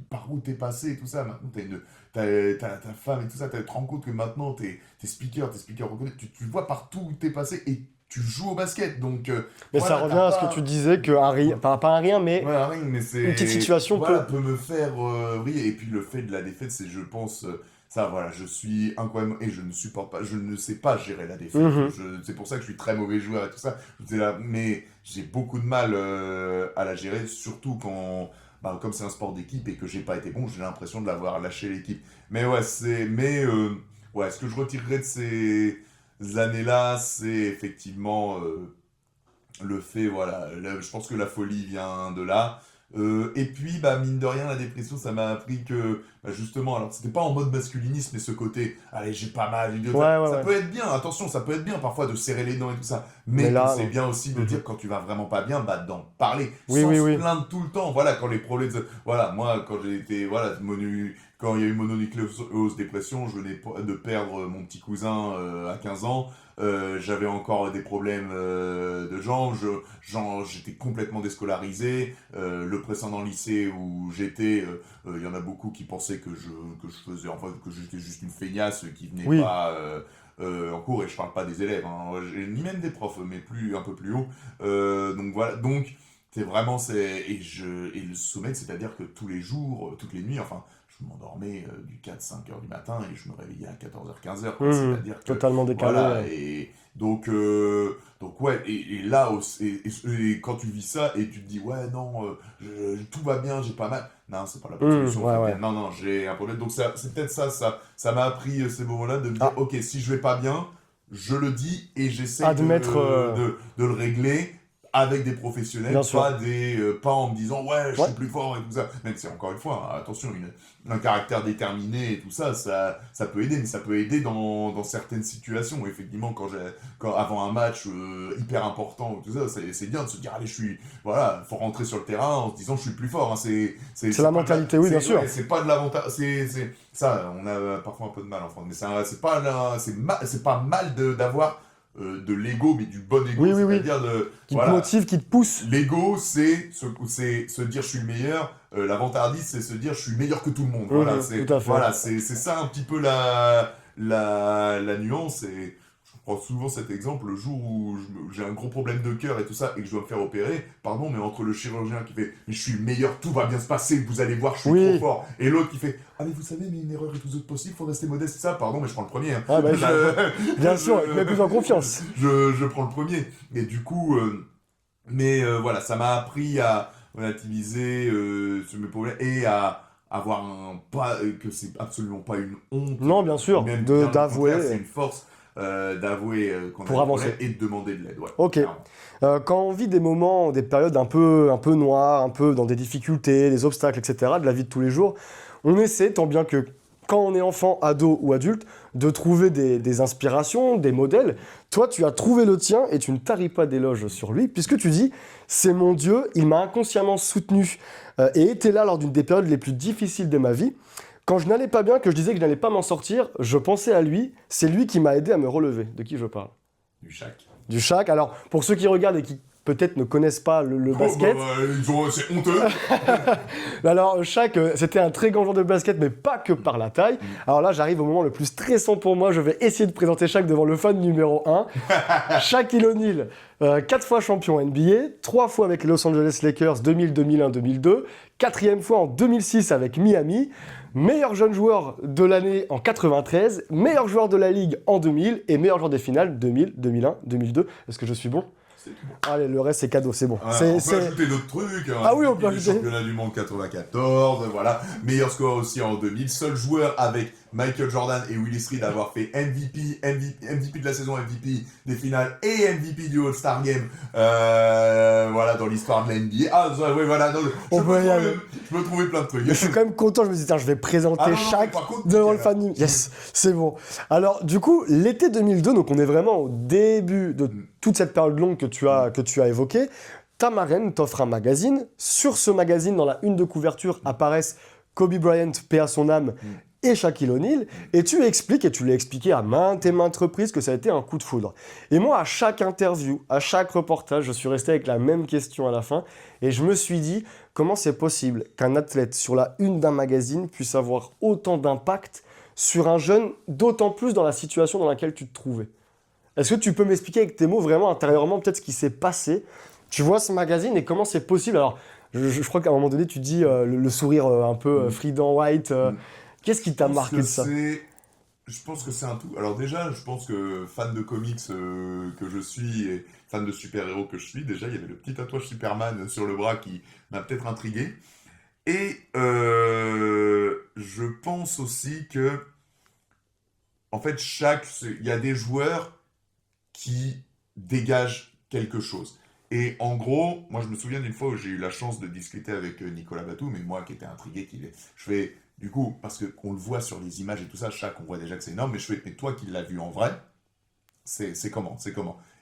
par où t'es passé et tout ça. Maintenant, t'as ta femme et tout ça. Tu te rends compte que maintenant, t'es speaker reconnu. Tu vois partout où t'es passé et tu joues au basket. Donc, Mais ça voilà, revient t'as à ce que pas. tu disais que pas un rien, mais Ouais, rien, mais une petite c'est. situation Voilà, peut. peut me faire vriller. Et puis le fait de la défaite, c'est, je pense. Ça, voilà, je suis incroyable et je ne supporte pas, je ne sais pas gérer la défaite. Mhm. C'est pour ça que je suis très mauvais joueur et tout ça. Mais j'ai beaucoup de mal à la gérer, surtout quand, bah, comme c'est un sport d'équipe et que j'ai pas été bon, j'ai l'impression de l'avoir lâché l'équipe. Mais ouais, ouais, ce que je retirerais de ces années-là, c'est effectivement le fait, voilà, je pense que la folie vient de là. Et puis, bah, mine de rien, la dépression, ça m'a appris que, bah, justement, alors c'était pas en mode masculinisme, mais ce côté, allez, j'ai pas mal, Ouais, ouais, ça ouais. peut être bien, attention, ça peut être bien parfois de serrer les dents et tout ça, Mais mais là, c'est non. bien aussi de Mhm. dire quand tu vas vraiment pas bien, bah, d'en parler, Oui, sans oui, se oui. plaindre tout le temps. Voilà, quand les problèmes, voilà, moi, quand j'ai été, voilà, quand il y a eu mononucléose dépression, je venais de perdre mon petit cousin à 15 ans. J'avais encore des problèmes de jambes, j'étais complètement déscolarisé. Le précédent lycée où j'étais, il y en a beaucoup qui pensaient que je faisais, enfin, que j'étais juste une feignasse qui venait Oui. pas en cours, et je parle pas des élèves, hein, ni même des profs, mais un peu plus haut. Donc voilà, donc c'est vraiment, et le sommeil, c'est-à-dire que tous les jours, toutes les nuits, enfin, je m'endormais du 4-5 heures du matin et je me réveillais à 14h, 15h, quoi. Mhm. C'est-à-dire que Totalement décalé. voilà, et donc ouais, et là, et quand tu vis ça, et tu te dis, ouais, non, tout va bien, j'ai pas mal. Non, c'est pas la bonne Mhm. solution, Ouais, Fabien. ouais. Non, non, j'ai un problème. Donc c'est peut-être ça m'a appris ces moments-là de me dire, Ah, ok, si je vais pas bien, je le dis et j'essaye admettre. de le régler avec des professionnels, Bien sûr. pas en me disant, ouais, je Ouais. suis plus fort et tout ça. Même si, encore une fois, hein, attention, un caractère déterminé et tout ça, ça peut aider, mais ça peut aider dans certaines situations. Effectivement, avant un match hyper important, tout ça, c'est bien de se dire, allez, voilà, faut rentrer sur le terrain en se disant, je suis le plus fort. Hein, C'est la mentalité, oui, bien sûr. ouais, c'est pas de l'avantage, ça, on a parfois un peu de mal en France, mais c'est pas mal d'avoir de l'ego, mais du bon ego, Oui, oui, oui. c'est-à-dire Qui te voilà, motive, qui te pousse. l'ego, c'est se dire je suis le meilleur, La vantardise, c'est se dire je suis meilleur que tout le monde. Mhm, Voilà, tout à fait. c'est ça un petit peu la nuance. Et je prends souvent cet exemple, le jour où j'ai un gros problème de cœur et tout ça, et que je dois me faire opérer, pardon, mais entre le chirurgien qui fait « mais je suis le meilleur, tout va bien se passer, vous allez voir, je suis Oui. trop fort », et l'autre qui fait « ah mais vous savez, mais une erreur est tout autre possible, faut rester modeste, c'est ça, pardon, mais je prends le premier. Hein. Ah bah, Je- bien sûr, avec plus en confiance. je prends le premier. Et du coup, voilà, ça m'a appris à relativiser sur mes problèmes et à avoir que c'est absolument pas une honte. Non, bien sûr, Même bien au d'avouer. contraire, c'est une force d'avouer qu'on a Pour des avancer. problèmes et de demander de l'aide. Ouais, Ok. clairement. Quand on vit des moments, des périodes un peu noires, un peu dans des difficultés, des obstacles, etc., de la vie de tous les jours, on essaie, tant bien que quand on est enfant, ado ou adulte, de trouver des inspirations, des modèles. Toi, tu as trouvé le tien et tu ne taris pas d'éloges sur lui, puisque tu dis « c'est mon Dieu, il m'a inconsciemment soutenu et était là lors d'une des périodes les plus difficiles de ma vie. Quand je n'allais pas bien, que je disais que je n'allais pas m'en sortir, je pensais à lui, c'est lui qui m'a aidé à me relever. » De qui je parle? Du chac. Du Shaq. Alors, pour ceux qui regardent et qui peut-être ne connaissent pas le basket, C'est honteux. alors Shaq, c'était un très grand joueur de basket, mais pas que par la taille. Alors là, j'arrive au moment le plus stressant pour moi. Je vais essayer de présenter Shaq devant le fan numéro 1. Shaquille O'Neal, 4 fois champion NBA, 3 fois avec les Los Angeles Lakers, 2000, 2001, 2002, 4e fois en 2006 avec Miami, meilleur jeune joueur de l'année en 93, meilleur joueur de la ligue en 2000 et meilleur joueur des finales 2000, 2001, 2002. Est-ce que je suis bon? C'est tout bon. Allez, le reste c'est cadeau, c'est bon. Ouais, C'est- on c'est- peut ajouter d'autres trucs. Hein. Ah oui, on peut Le ajouter. championnat du monde 94, voilà. Meilleur score aussi en 2000. Seul joueur avec Michael Jordan et Willis Reed à avoir fait MVP de la saison, MVP des finales et MVP du All-Star Game. Voilà, dans l'histoire de la NBA. Ah, oui, voilà. Non, On peut y aller. je peux trouver plein de trucs. Mais je suis quand même content, je me dis, tiens, je vais présenter Ah non, non, Shaq par contre, devant le nickel, fan. Yes, c'est bon. Alors, du coup, l'été 2002, donc on est vraiment au début de toute cette période longue que tu as évoquée. Ta marraine t'offre un magazine. Sur ce magazine, dans la une de couverture, apparaissent Kobe Bryant, paix à son âme, et Shaquille O'Neal. Et tu expliques, et tu l'as expliqué à maintes et maintes reprises, que ça a été un coup de foudre. Et moi, à chaque interview, à chaque reportage, je suis resté avec la même question à la fin. Et je me suis dit, comment c'est possible qu'un athlète sur la une d'un magazine puisse avoir autant d'impact sur un jeune, d'autant plus dans la situation dans laquelle tu te trouvais? Est-ce que tu peux m'expliquer avec tes mots vraiment intérieurement peut-être ce qui s'est passé? Tu vois ce magazine et comment c'est possible? Alors, je crois qu'à un moment donné, tu dis le sourire un peu Freedom White. Qu'est-ce qui t'a marqué de ça? Je pense que c'est un tout. Alors déjà, je pense que fan de comics que je suis et fan de super-héros que je suis, déjà, il y avait le petit tatouage Superman sur le bras qui m'a peut-être intrigué. Et je pense aussi que, en fait, il y a des joueurs qui dégagent quelque chose. Et en gros, moi je me souviens d'une fois où j'ai eu la chance de discuter avec Nicolas Batum, mais moi qui étais intrigué, je fais, du coup, parce qu'on le voit sur les images et tout ça, on voit déjà que c'est énorme, mais je fais, mais toi qui l'as vu en vrai, c'est comment?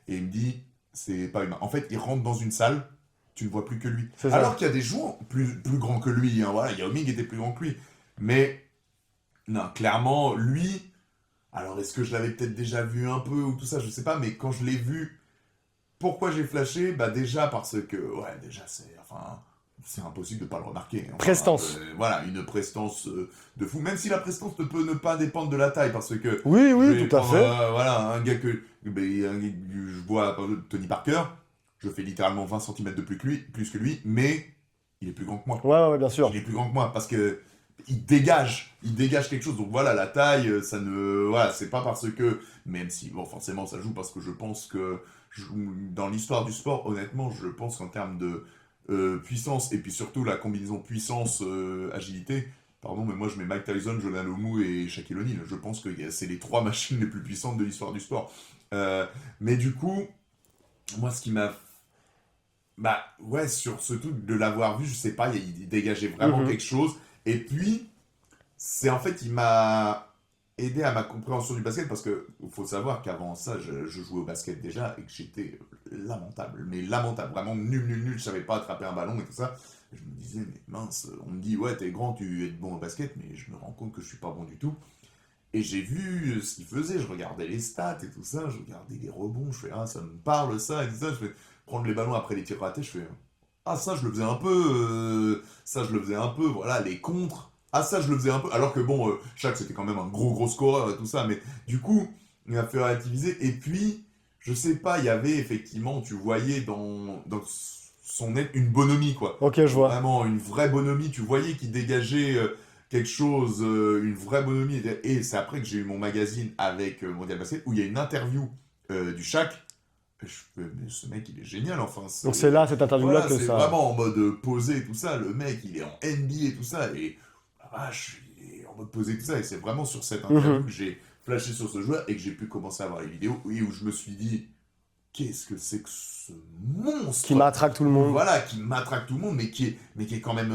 Et il me dit, c'est pas humain. En fait, il rentre dans une salle, tu ne vois plus que lui. C'est ça. Alors qu'il y a des joueurs plus grands que lui, hein, voilà, Yao Ming était plus grand que lui. Mais, non, clairement, lui, alors est-ce que je l'avais peut-être déjà vu un peu ou tout ça, je sais pas, mais quand je l'ai vu, pourquoi j'ai flashé? Bah déjà parce que, ouais, déjà c'est impossible de pas le remarquer. Enfin, Prestance. Voilà, une prestance de fou. Même si la prestance ne peut ne pas dépendre de la taille, parce que Oui, je oui, vais tout à prendre, fait. voilà, un gars que je vois, par exemple, Tony Parker, je fais littéralement 20 cm de plus que lui, mais il est plus grand que moi. Ouais, bien sûr. Il est plus grand que moi parce que il dégage quelque chose. Donc voilà, la taille, voilà, c'est pas parce que, même si, bon, forcément, ça joue parce que je pense que dans l'histoire du sport, honnêtement, je pense qu'en termes de puissance et puis surtout la combinaison puissance-agilité, pardon, mais moi je mets Mike Tyson, Jordan Lomu et Shaquille O'Neal. Je pense que c'est les 3 machines les plus puissantes de l'histoire du sport. Mais du coup, moi ce qui m'a... Bah ouais, sur ce truc de l'avoir vu, je sais pas, il dégageait vraiment quelque chose. Et puis, il m'a aidé à ma compréhension du basket parce que il faut savoir qu'avant ça, je jouais au basket déjà et que j'étais lamentable, vraiment nul, je savais pas attraper un ballon et tout ça. Et je me disais, mais mince, on me dit, ouais, t'es grand, tu es bon au basket, mais je me rends compte que je suis pas bon du tout. Et j'ai vu ce qu'il faisait, je regardais les stats et tout ça, je regardais les rebonds, je fais, ah, ça me parle ça et tout ça, je fais prendre les ballons après les tirs ratés, je fais, Ah, ça, je le faisais un peu. Ça, je le faisais un peu. Voilà, les contres. Ah, ça, je le faisais un peu. Alors que bon, Shaq, c'était quand même un gros scoreur et tout ça. Mais du coup, il m'a fait relativiser. Et puis, je sais pas, il y avait effectivement, tu voyais dans son être une bonhomie, quoi. Ok, je vois. Vraiment, une vraie bonhomie. Tu voyais qu'il dégageait quelque chose, une vraie bonhomie. Et c'est après que j'ai eu mon magazine avec Mondial Basket où il y a une interview du Shaq. Mais ce mec, il est génial, enfin. Donc c'est là, cette interview-là, Voilà, que c'est ça... vraiment en mode posé et tout ça. Le mec, il est en NBA et tout ça. Et la vache, il est en mode posé et tout ça. Et c'est vraiment sur cette interview Mhm. que j'ai flashé sur ce joueur et que j'ai pu commencer à voir les vidéos. Et où je me suis dit, qu'est-ce que c'est que ce monstre Qui matraque tout le monde. voilà, qui matraque tout le monde, mais qui est quand même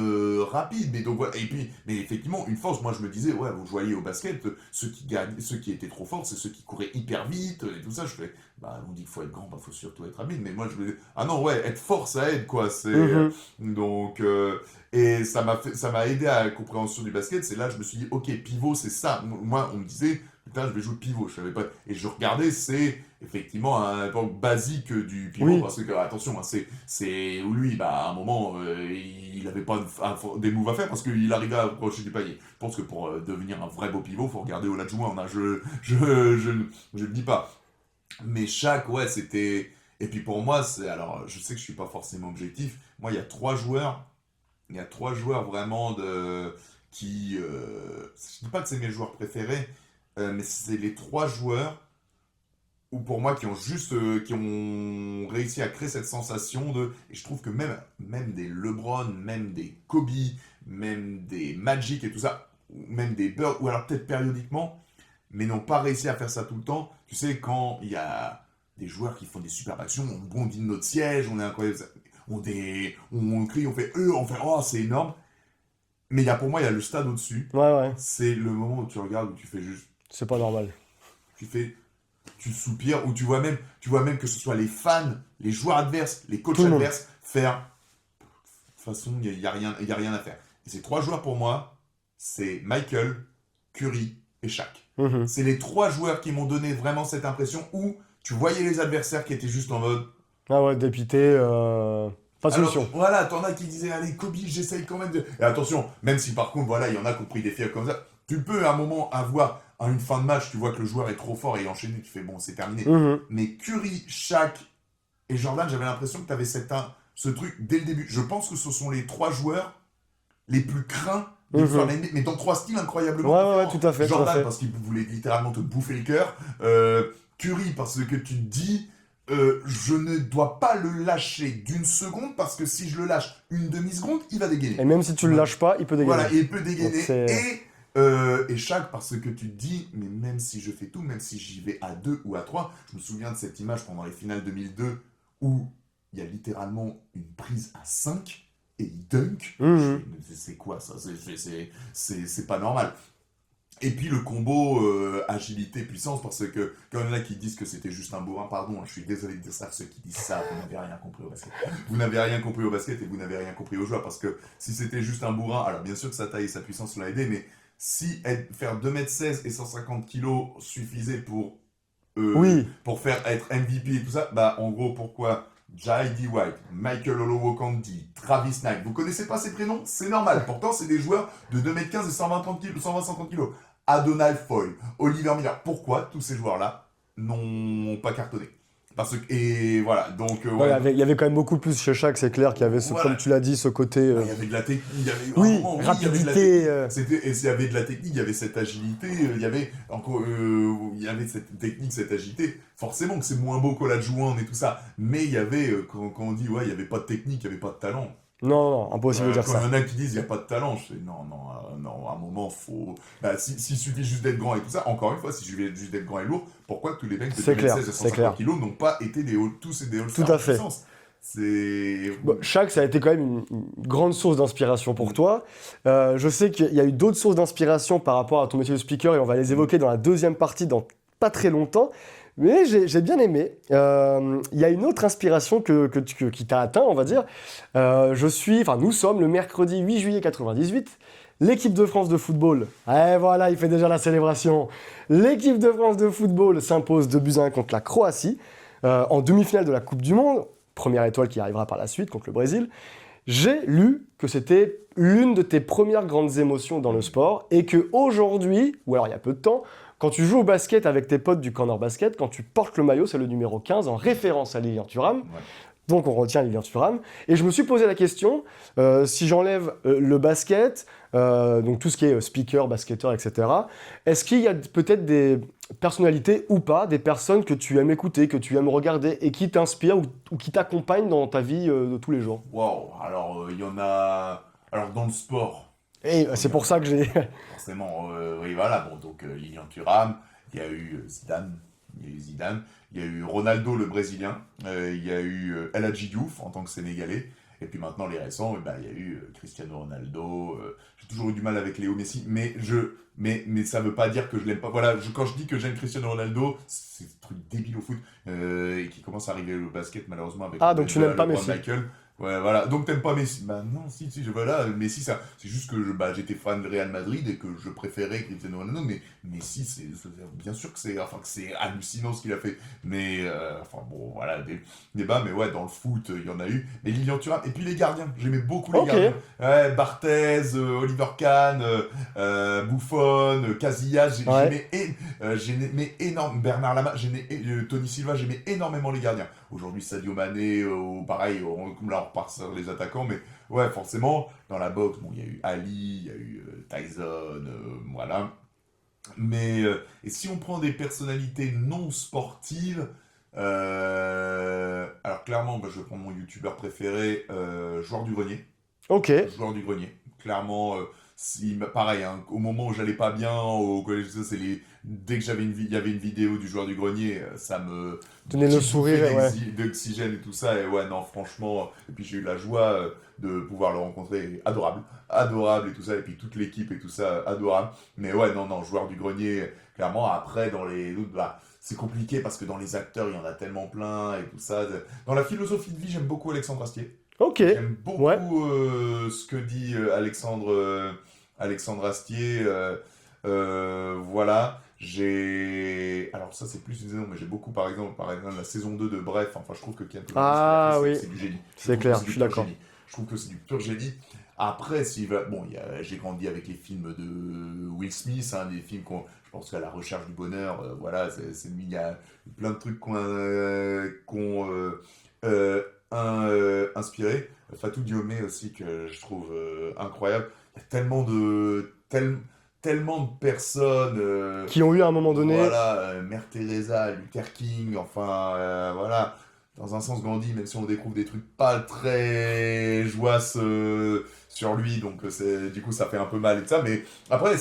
rapide. Mais donc, voilà. Et puis, mais effectivement, une force, moi je me disais, ouais, vous voyez au basket, ceux qui étaient trop forts, c'est ceux qui couraient hyper vite et tout ça. Je fais, bah, on dit qu'il faut être grand, bah, faut surtout être rapide. Mais moi je me dis, ah non, ouais, être fort, ça aide, quoi. Mhm. Donc, et ça m'a aidé à la compréhension du basket. C'est là, je me suis dit, ok, pivot, c'est ça. Moi, on me disait, putain, je vais jouer pivot. Je savais pas. Et je regardais, c'est effectivement un époque basique du pivot Oui. parce que attention, hein, c'est où lui, bah, à un moment, il avait pas des moves à faire parce qu'il arrivait à approcher du panier. Je pense que pour devenir un vrai beau pivot, faut regarder au-delà de joueur. Je le dis pas. Mais chaque, ouais, c'était. Et puis pour moi, c'est alors, je sais que je suis pas forcément objectif. Moi, il y a trois joueurs vraiment qui. Je dis pas que c'est mes joueurs préférés, mais c'est les trois joueurs ou pour moi qui ont juste qui ont réussi à créer cette sensation de et je trouve que même des LeBron, même des Kobe, même des Magic et tout ça, ou même des Bird ou alors peut-être périodiquement mais n'ont pas réussi à faire ça tout le temps. Tu sais quand il y a des joueurs qui font des super actions, on bondit de notre siège, on est incroyable, on crie, on fait oh, c'est énorme. Mais pour moi il y a le stade au-dessus. Ouais, ouais. C'est le moment où tu regardes où tu fais juste C'est pas normal. tu fais tu soupires, ou tu vois même que ce soit les fans, les joueurs adverses, les coachs Tout le monde. adverses, faire. De toute façon, il n'y a rien à faire. Et ces trois joueurs pour moi, c'est Michael, Curry et Shaq. Mhm. C'est les trois joueurs qui m'ont donné vraiment cette impression où tu voyais les adversaires qui étaient juste en mode. Ah ouais, dépité, pas de Alors, solution. voilà, t'en as qui disaient, allez, Kobe, j'essaye quand même de. Et attention, même si par contre, voilà, il y en a qui ont pris des faits comme ça, tu peux à un moment avoir, à une fin de match, tu vois que le joueur est trop fort et enchaîné, tu fais, bon, c'est terminé. Mhm. Mais Curry, Shaq et Jordan, j'avais l'impression que tu avais ce truc dès le début. Je pense que ce sont les trois joueurs les plus craints de Mhm. faire la NBA, mais dans trois styles incroyablement Ouais, ouais, ouais, différents. tout à fait, tout à Jordan, fait. parce qu'il voulait littéralement te bouffer le cœur. Curry, parce que tu te dis, je ne dois pas le lâcher d'une seconde, parce que si je le lâche une demi-seconde, il va dégainer. Et même si tu le lâches pas, il peut dégainer. Voilà, et il peut dégainer. Donc c'est- Et Shaq, parce que tu te dis, mais même si je fais tout, même si j'y vais à 2 ou à 3, je me souviens de cette image pendant les finales 2002 où il y a littéralement une prise à 5 et il dunk. Mhm. Je fais, mais c'est quoi ça? C'est pas normal. Et puis le combo agilité-puissance, parce que quand il y en a qui disent que c'était juste un bourrin, pardon, je suis désolé de dire ça, ceux qui disent ça, vous n'avez rien compris au basket. Vous n'avez rien compris au basket et vous n'avez rien compris aux joueurs, parce que si c'était juste un bourrin, alors bien sûr que sa taille et sa puissance l'ont aidé, mais si faire 2m16 et 150 kg suffisait Oui, pour faire être MVP et tout ça, bah en gros pourquoi J.D. White, Michael Olowokandi, Travis Knight, vous connaissez pas ces prénoms? C'est normal, pourtant c'est des joueurs de 2m15 et 120-150 kg. Adonal Foy, Oliver Miller, pourquoi tous ces joueurs-là n'ont pas cartonné? Parce que, et voilà, donc ouais, ouais, il y avait quand même beaucoup plus chez Shaq, c'est clair qu'il y avait, Voilà. comme tu l'as dit, ce côté... il y avait de la technique, il y avait un Oui, moment, il y avait de la rapidité... et s'il y avait de la technique, il y avait cette agilité, il y avait encore, il y avait cette technique, cette agilité. Forcément que c'est moins beau qu'au Olajuwon et tout ça, mais il y avait, quand on dit ouais, il y avait pas de technique, il y avait pas de talent. Non, non, impossible de dire Quand ça. il y en a qui disent il y a pas de talent, je fais non, à un moment faut. Bah, s'il suffit juste d'être grand et tout ça, encore une fois, si je vais juste d'être grand et lourd, pourquoi tous les mecs de C'est clair, 2016 et c'est clair. 150 kilos n'ont pas été tous des all-stars Tout à en fait. puissance? C'est. Bon, Shaq, ça a été quand même une grande source d'inspiration pour toi. Je sais qu'il y a eu d'autres sources d'inspiration par rapport à ton métier de speaker et on va les évoquer dans la deuxième partie dans pas très longtemps. Mais j'ai bien aimé. Il y a une autre inspiration qui t'a atteint, on va dire. Nous sommes le mercredi 8 juillet 98. L'équipe de France de football, et voilà, il fait déjà la célébration. L'équipe de France de football s'impose 2-1 contre la Croatie en demi-finale de la Coupe du Monde. première étoile qui arrivera par la suite contre le Brésil. J'ai lu que c'était l'une de tes premières grandes émotions dans le sport et que aujourd'hui, ou alors il y a peu de temps, quand tu joues au basket avec tes potes du Corner Basket, quand tu portes le maillot, c'est le numéro 15 en référence à Lilian Thuram. Ouais. Donc on retient Lilian Thuram. Et je me suis posé la question, si j'enlève le basket, donc tout ce qui est speaker, basketteur, etc., est-ce qu'il y a peut-être des personnalités ou pas, des personnes que tu aimes écouter, que tu aimes regarder et qui t'inspirent ou qui t'accompagnent dans ta vie de tous les jours? Waouh, alors il y en a. Alors dans le sport, Et c'est pour ça que j'ai... forcément, oui, voilà, bon, donc Lilian Thuram, il y a eu Zidane, il y a eu Ronaldo le Brésilien, il y a eu El Hadji Diouf en tant que Sénégalais, et puis maintenant les récents, eh ben, il y a eu Cristiano Ronaldo, j'ai toujours eu du mal avec Léo Messi, mais ça veut pas dire que je l'aime pas. Voilà, quand je dis que j'aime Cristiano Ronaldo, c'est un truc débile au foot, et qui commence à arriver au basket malheureusement avec Ah, donc tu n'aimes pas LeBron Messi. Michael. Ouais, voilà. Donc t'aimes pas Messi? Bah non, si, voilà, Messi, ça, c'est juste que j'étais fan de Real Madrid et que je préférais Cristiano Ronaldo, mais Messi, bien sûr que c'est hallucinant ce qu'il a fait. Mais, enfin bon, voilà, débat, mais ouais, dans le foot, il y en a eu. Mais Lilian Thuram, et puis les gardiens, j'aimais beaucoup les Ok. gardiens. Ouais, Barthez, Oliver Kahn, Buffon, Casillas, Ouais. j'aimais énorme, Bernard Lama, Tony Silva, j'aimais énormément les gardiens. Aujourd'hui, Sadio Mané, pareil, là on repart sur les attaquants, mais ouais, forcément, dans la boxe, bon, il y a eu Ali, il y a eu Tyson, voilà. Mais, et si on prend des personnalités non sportives, alors clairement, bah, je vais prendre mon youtubeur préféré, Joueur du Grenier. Ok. Joueur du Grenier. Clairement, pareil, hein, au moment où j'allais pas bien au collège, dès que il y avait une vidéo du Joueur du Grenier, ça me Tenez le sourire, ouais. d'oxygène et tout ça. Et ouais, non, franchement. Et puis j'ai eu la joie de pouvoir le rencontrer. Adorable. Adorable et tout ça. Et puis toute l'équipe et tout ça, adorable. Mais ouais, non, Joueur du Grenier, clairement. Après, dans les autres, bah, c'est compliqué parce que dans les acteurs, il y en a tellement plein et tout ça. Dans la philosophie de vie, j'aime beaucoup Alexandre Astier. Ok. J'aime beaucoup Ouais. ce que dit Alexandre Astier. Voilà. Alors ça c'est plus une saison, mais j'ai beaucoup par exemple la saison 2 de Bref. Enfin, je trouve que Keanu Reeves, Ah c'est oui. c'est du génie. C'est trouve clair, que je suis du pur d'accord. génie. Je trouve que c'est du pur génie. Après, bon, j'ai grandi avec les films de Will Smith, hein, des films je pense qu'à la recherche du bonheur, voilà, il y a plein de trucs inspiré. Fatou Diomé aussi que je trouve incroyable. Il y a tellement de personnes Qui ont eu à un moment donné... voilà, Mère Teresa, Luther King, enfin voilà, dans un sens Gandhi, même si on découvre des trucs pas très joyeux sur lui, donc du coup ça fait un peu mal et tout ça, mais après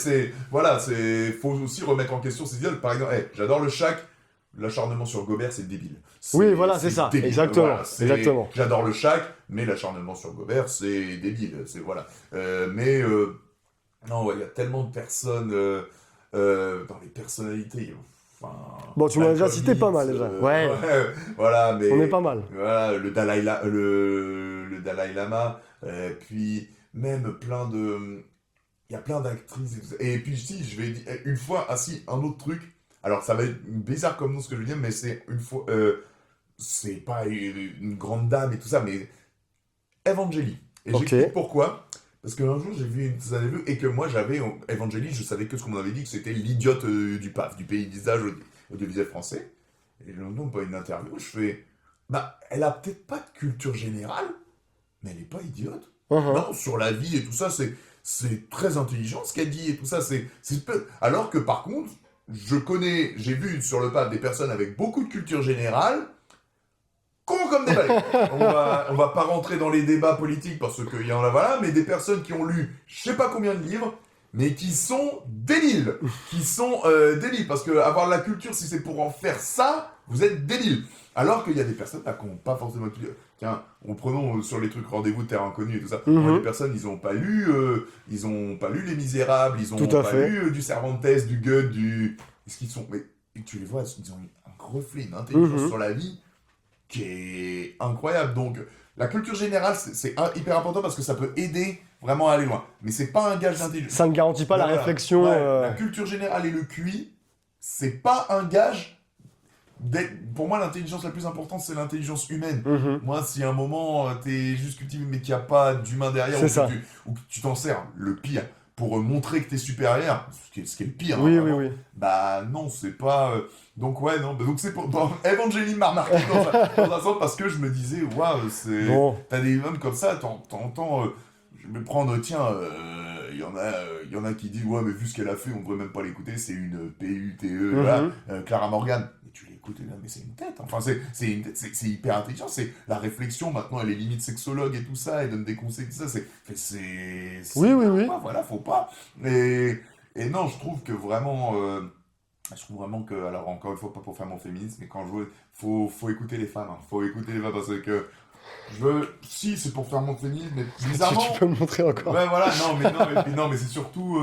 faut aussi remettre en question ces idées. Par exemple, j'adore le Shaq, l'acharnement sur Gobert c'est débile. Oui, voilà, c'est ça, débile. exactement, Voilà, exactement. J'adore le Shaq, mais l'acharnement sur Gobert c'est débile, voilà. Mais non, ouais, il y a tellement de personnes dans les personnalités. Enfin, Bon, tu m'en as déjà Malcolm cité pas X, mal déjà. Ouais, voilà, mais on est pas mal. voilà, le Dalai Lama, puis même il y a plein d'actrices et tout ça. Et puis si, je vais dire une fois, un autre truc. Alors ça va être bizarre comme nom ce que je veux dire, mais c'est une fois, c'est pas une grande dame et tout ça, mais Evangélie. Et Ok. j'explique pourquoi. Parce qu'un jour, j'ai vu une interview et que moi, j'avais Evangélie, je savais que ce qu'on m'avait dit, que c'était l'idiote du PAF, du paysage audiovisuel français. Et le lendemain, pas une interview, je fais, bah, elle a peut-être pas de culture générale, mais elle est pas idiote. Uh-huh. Non, sur la vie et tout ça, c'est très intelligent ce qu'elle dit et tout ça. Alors que par contre, j'ai vu sur le PAF des personnes avec beaucoup de culture générale, cons comme des balais. On va pas rentrer dans les débats politiques parce qu'il y en a, voilà, mais des personnes qui ont lu je sais pas combien de livres, mais qui sont débiles. Débiles. Parce que avoir de la culture, si c'est pour en faire ça, vous êtes débiles. Alors qu'il y a des personnes là, qui n'ont pas forcément de culture. Tiens, prenons sur les trucs rendez-vous Terre Inconnue et tout ça. Les personnes, ils ont pas lu Les Misérables, ils ont Tout à pas fait. lu du Cervantes, du Goethe, Est-ce qu'ils sont. Mais tu les vois, ils ont un reflet, une intelligence sur la vie qui est incroyable. Donc, la culture générale, c'est hyper important parce que ça peut aider vraiment à aller loin. Mais c'est pas un gage d'intelligence. Ça ne garantit pas la Voilà. réflexion. Ouais, la culture générale et le QI, c'est pas un gage pour moi, l'intelligence la plus importante, c'est l'intelligence humaine. Mhm. Moi, si à un moment, t'es juste cultivé, mais qu'il n'y a pas d'humain derrière, C'est ça. ou que tu t'en sers, le pire, pour montrer que t'es supérieur, ce qui est le pire, Oui, hein, oui, vraiment, oui. bah non, c'est pas... Donc ouais, non, donc c'est pour... Bon, Evangeline m'a remarqué dans un sens parce que je me disais, waouh, c'est... Bon. T'as des hommes comme ça, t'entends... je vais me prendre, tiens, il y en a qui disent, ouais, mais vu ce qu'elle a fait, on devrait même pas l'écouter, c'est une PUTE, voilà, Clara Morgan. Et tu l'écoutes, et là, mais c'est une tête, enfin, c'est une tête, c'est hyper intelligent, c'est la réflexion, maintenant, elle est limite sexologue et tout ça, elle donne des conseils, tout ça, Oui, oui, oui. voilà, faut pas. Et non, je trouve que vraiment... je trouve vraiment que, alors encore une fois, pas pour faire mon féminisme, mais quand je veux, faut écouter les femmes, hein. Faut écouter les femmes parce que si c'est pour faire mon féminisme, mais bizarrement, Tu peux me montrer encore. ouais voilà, non mais c'est surtout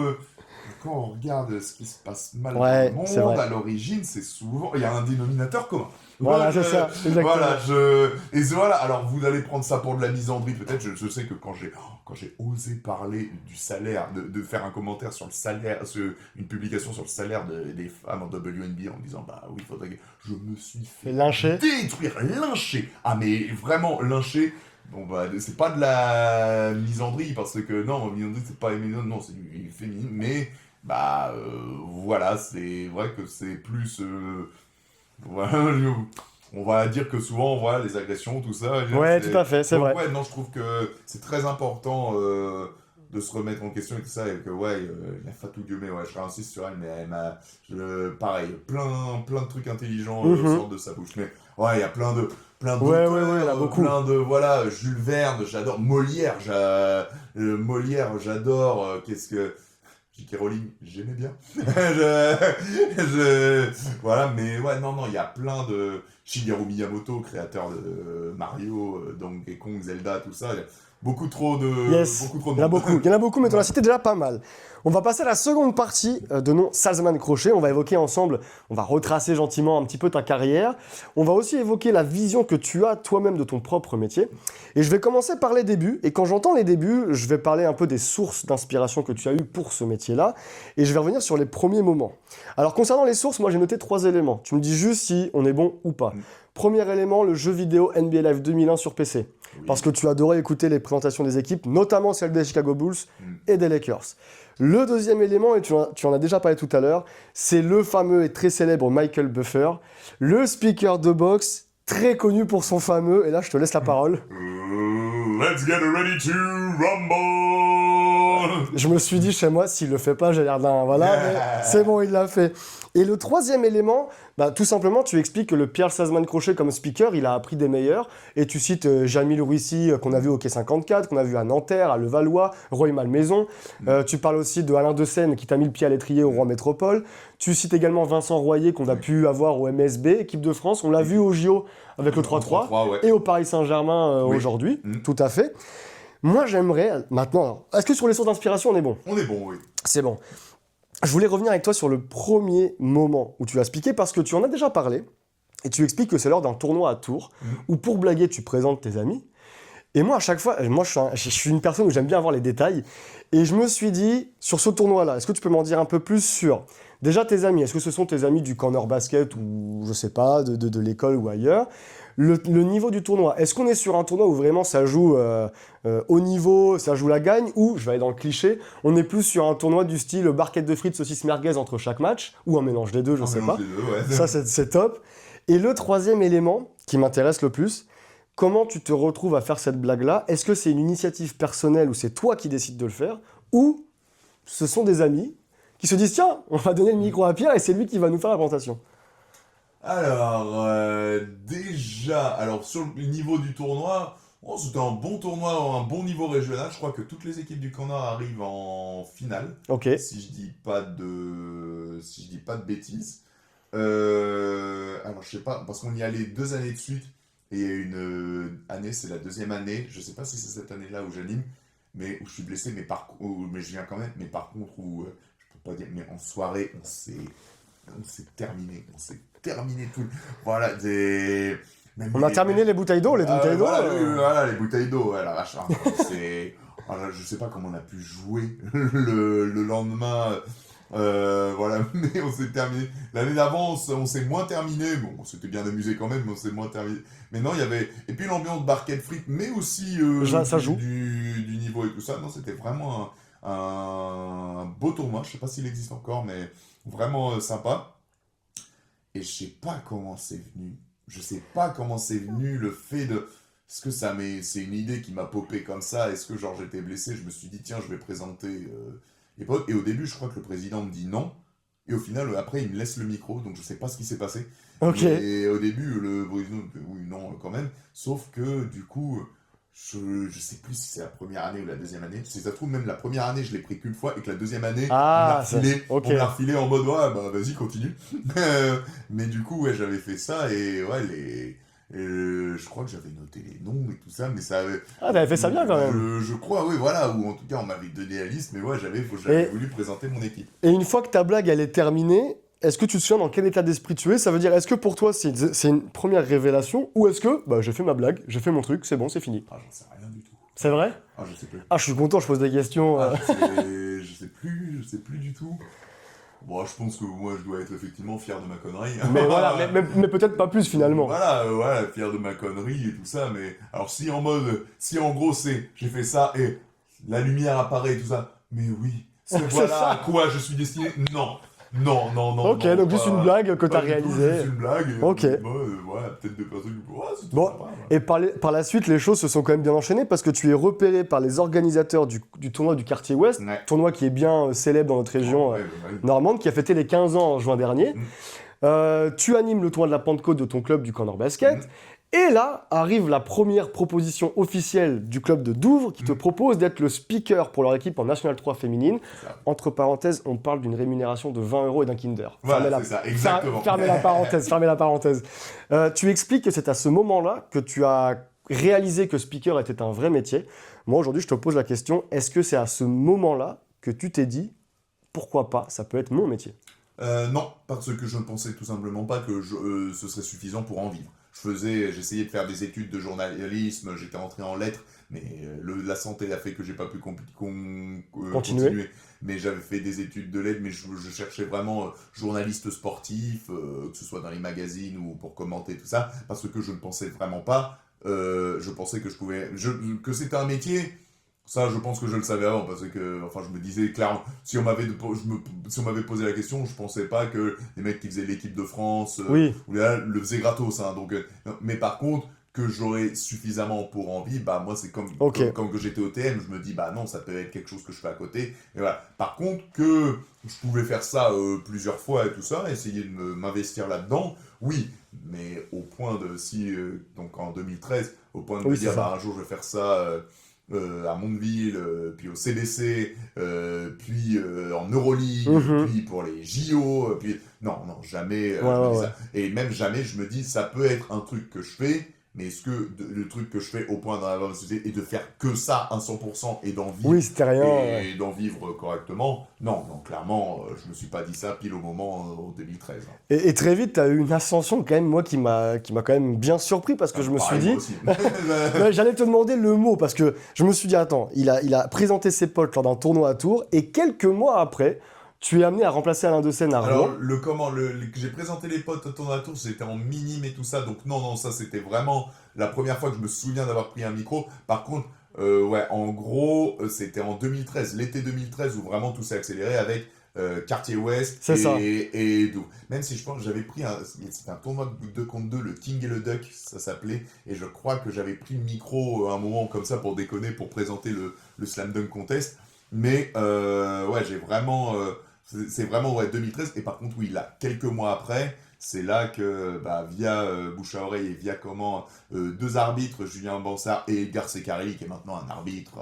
quand on regarde ce qui se passe mal Ouais, dans c'est le monde, vrai. à l'origine, c'est souvent, il y a un dénominateur commun. Voilà, c'est ça, exactement. Voilà, voilà, alors vous allez prendre ça pour de la misandrie, peut-être, je sais que quand j'ai osé parler du salaire, de faire un commentaire sur le salaire, une publication sur le salaire des femmes en WNBA en disant, bah oui, faudrait que je me suis fait Lyncher. détruire, lyncher. Ah mais vraiment lyncher. Bon bah c'est pas de la misandrie parce que non, misandrie c'est pas non, c'est du féminin, mais bah voilà, c'est vrai que c'est plus voilà, on va dire que souvent voilà les agressions tout ça. Ouais, tout à fait, c'est donc, vrai. ouais, non, je trouve que c'est très important de se remettre en question et tout ça, et que ouais, la Fatou Diomé, ouais, je réinsiste sur elle, mais elle m'a, pareil, plein de trucs intelligents sortent de sa bouche, mais ouais, il y a plein d'auteurs, Ouais, il y en a beaucoup. plein de, voilà, Jules Verne, j'adore, Molière, j'adore, qu'est-ce que... J.K. Rowling, j'aimais bien. Voilà, mais ouais, non, il y a plein de... Shigeru Miyamoto, créateur de Mario, Donkey Kong, Zelda, tout ça. Il y a beaucoup trop de... Yes, beaucoup trop de il y en a noms. beaucoup. Il y en a beaucoup, mais tu en as cité déjà pas mal. On va passer à la seconde partie de nom Salzman Crochet. On va évoquer ensemble, on va retracer gentiment un petit peu ta carrière. On va aussi évoquer la vision que tu as toi-même de ton propre métier. Et je vais commencer par les débuts. Et quand j'entends les débuts, je vais parler un peu des sources d'inspiration que tu as eues pour ce métier-là. Et je vais revenir sur les premiers moments. Alors concernant les sources, moi j'ai noté 3 éléments. Tu me dis juste si on est bon ou pas. Premier élément, le jeu vidéo NBA Live 2001 sur PC. Oui. Parce que tu adorais écouter les présentations des équipes, notamment celles des Chicago Bulls et des Lakers. Le deuxième élément, et tu en as déjà parlé tout à l'heure, c'est le fameux et très célèbre Michael Buffer, le speaker de boxe, très connu pour son fameux, et là je te laisse la parole. Let's get ready to rumble. Je me suis dit chez moi, s'il le fait pas, j'ai l'air d'un... Voilà, mais c'est bon, il l'a fait. Et le troisième élément, bah, tout simplement, tu expliques que le Pierre Salzman Crochet comme speaker, il a appris des meilleurs. Et tu cites Jamil Rouissi, qu'on a vu au Quai 54, qu'on a vu à Nanterre, à Levallois, Roy Malmaison. Tu parles aussi de Alain Dessène, qui t'a mis le pied à l'étrier au Roi Métropole. Tu cites également Vincent Royer, qu'on a pu avoir au MSB, équipe de France. On l'a vu au JO avec le 3-3. 3-3, ouais. Et au Paris Saint-Germain Oui. aujourd'hui, tout à fait. Moi, j'aimerais, maintenant, alors, est-ce que sur les sources d'inspiration, on est bon? On est bon, oui. C'est bon. Je voulais revenir avec toi sur le premier moment où tu as expliqué, parce que tu en as déjà parlé, et tu expliques que c'est lors d'un tournoi à Tours, où pour blaguer, tu présentes tes amis. Et moi, à chaque fois, je suis une personne où j'aime bien avoir les détails, et je me suis dit, sur ce tournoi-là, est-ce que tu peux m'en dire un peu plus sur, déjà tes amis, est-ce que ce sont tes amis du corner basket, ou je sais pas, de l'école ou ailleurs? Le niveau du tournoi, est-ce qu'on est sur un tournoi où vraiment ça joue au niveau, ça joue la gagne, ou, je vais aller dans le cliché, on est plus sur un tournoi du style barquette de frites, saucisse merguez entre chaque match, ou un mélange des deux, je sais pas. Ouais. Ça, c'est top. Et le troisième élément qui m'intéresse le plus, comment tu te retrouves à faire cette blague-là? Est-ce que c'est une initiative personnelle où c'est toi qui décides de le faire, ou ce sont des amis qui se disent « Tiens, on va donner le micro à Pierre et c'est lui qui va nous faire la présentation ». Alors, déjà, alors sur le niveau du tournoi, c'était un bon tournoi, un bon niveau régional. Je crois que toutes les équipes du corner arrivent en finale, Ok. si je dis pas de bêtises. Alors, je sais pas, parce qu'on y allait 2 années de suite, et il y a une année, c'est la deuxième année, je sais pas si c'est cette année-là où j'anime, mais où je suis blessé, mais je viens quand même, mais par contre, où, je peux pas dire, mais en soirée, on s'est terminé tout. Voilà, On a terminé les bouteilles d'eau, les bouteilles d'eau. Voilà, les bouteilles d'eau, ouais, la vache. Voilà, je sais pas comment on a pu jouer le lendemain. Voilà, mais on s'est terminé. L'année d'avant, on s'est moins terminé. Bon, on s'était bien amusé quand même, mais on s'est moins terminé. Mais non, il y avait. Et puis l'ambiance barquette frites, mais aussi Ça joue. du niveau et tout ça. Non, c'était vraiment un beau tournoi. Je sais pas s'il existe encore, mais vraiment sympa. Et je sais pas comment c'est venu. Je sais pas comment c'est venu le fait de. Est-ce que c'est une idée qui m'a popé comme ça? Est-ce que genre j'étais blessé? Je me suis dit, tiens, je vais présenter les potes. Et au début, je crois que le président me dit non. Et au final, après, il me laisse le micro. Donc je sais pas ce qui s'est passé. Ok. Et au début, le président me dit oui, non, quand même. Sauf que du coup, je sais plus si c'est la première année ou la deuxième année. Si ça se trouve, même la première année, je l'ai pris qu'une fois. Et que la deuxième année, Ah, ok. on me l'a refilé en mode, ouais, bah vas-y, continue. Mais du coup, ouais, j'avais fait ça. Et ouais, je crois que j'avais noté les noms et tout ça, mais ça avait... Ah, t'avais fait ça bien quand même. Je crois, oui, voilà, ou en tout cas on m'avait donné la liste, mais ouais, j'avais Et, voulu présenter mon équipe. et une fois que ta blague elle est terminée, est-ce que tu te souviens dans quel état d'esprit tu es? Ça veut dire, est-ce que pour toi c'est une première révélation ou est-ce que bah, j'ai fait ma blague, j'ai fait mon truc, c'est bon, c'est fini? Ah, j'en sais rien du tout. C'est vrai? Ah, je sais plus. Ah, je suis content, je pose des questions. Ah, je sais plus du tout. Bon, je pense que moi je dois être effectivement fier de ma connerie. Mais voilà, mais peut-être pas plus finalement. Voilà, ouais, fier de ma connerie et tout ça, mais alors si en gros j'ai fait ça et la lumière apparaît et tout ça, mais oui, c'est C'est voilà ça. à quoi je suis destiné. Non, non, non, non. Ok, non, donc juste pas- une blague que pas t'as du tout, réalisée. juste une blague. Et, Ok. Voilà, peut-être des personnes qui ouais, c'est tout Bon, sympa. Ouais. et par la suite, les choses se sont quand même bien enchaînées parce que tu es repéré par les organisateurs du tournoi du quartier Ouest, Ouais. tournoi qui est bien célèbre dans notre région Ouais, bah, ouais. normande, qui a fêté les 15 ans en juin dernier. Tu animes le tournoi de la Pentecôte de ton club du Corner Basket. Et là arrive la première proposition officielle du club de Douvres qui te propose d'être le speaker pour leur équipe en National 3 féminine. C'est ça. Entre parenthèses, on parle d'une rémunération de 20 € et d'un Kinder. Voilà, c'est ça, exactement. Fermez la parenthèse, fermez la parenthèse. Tu expliques que c'est à ce moment-là que tu as réalisé que speaker était un vrai métier. Moi, aujourd'hui, je te pose la question, est-ce que c'est à ce moment-là que tu t'es dit, pourquoi pas, ça peut être mon métier? Non, parce que je ne pensais tout simplement pas que ce serait suffisant pour en vivre. J'essayais de faire des études de journalisme, j'étais entré en lettres, mais la santé a fait que j'ai pas pu continuer. Mais j'avais fait des études de lettres, mais je cherchais vraiment journaliste sportif, que ce soit dans les magazines ou pour commenter tout ça, parce que je ne pensais vraiment pas. Je pensais que que c'était un métier. Ça, je pense que je le savais avant, parce que, enfin, je me disais clairement, si on m'avait posé la question, je pensais pas que les mecs qui faisaient l'équipe de France, Oui, ou là, le faisaient gratos, hein, donc, non. Mais par contre, que j'aurais suffisamment pour en vivre, bah, moi, c'est Ok. comme que j'étais au TM, je me dis, bah non, ça peut être quelque chose que je fais à côté, et voilà. Par contre, que je pouvais faire ça plusieurs fois et tout ça, essayer de m'investir là-dedans, oui, mais au point de, donc en 2013, au point de me Oui, c'est dire, ça. bah, un jour, je vais faire ça, à Mondeville, puis au CBC, puis en Euroleague, Mhm. puis pour les JO, puis non, non, jamais je Ouais, me dis ouais, ça. Et même jamais je me dis ça peut être un truc que je fais, mais est-ce que le truc que je fais au point d'en avoir une société et de faire que ça à 100% et d'en vivre Oui, c'était rien. Ouais. et d'en vivre correctement, non, non, clairement, je me suis pas dit ça pile au moment en 2013. Hein. Et très vite, tu as eu une ascension quand même, moi, qui m'a quand même bien surpris parce que je me suis Pareil, dit... moi aussi. Ouais, j'allais te demander le mot parce que je me suis dit, attends, il a présenté ses potes lors d'un tournoi à Tours et quelques mois après, tu es amené à remplacer Alain Dessène à Rouen. Alors, que j'ai présenté les potes au tournoi à Tours, c'était en minime et tout ça, donc non, non, ça c'était vraiment la première fois que je me souviens d'avoir pris un micro. Par contre, ouais, en gros, c'était en 2013, l'été 2013, où vraiment tout s'est accéléré avec Quartier Ouest C'est ça. et Douvres. Même si je pense que j'avais pris c'était un tournoi de 2 contre 2, le King et le Duck, ça s'appelait, et je crois que j'avais pris le micro à un moment comme ça pour déconner, pour présenter le Slam Dunk Contest. Mais ouais, j'ai vraiment... c'est vraiment ouais, 2013, et par contre, oui, là, quelques mois après, c'est là que, bah, via bouche à oreille et via deux arbitres, Julien Bansard et Edgar Secarelli, qui est maintenant un arbitre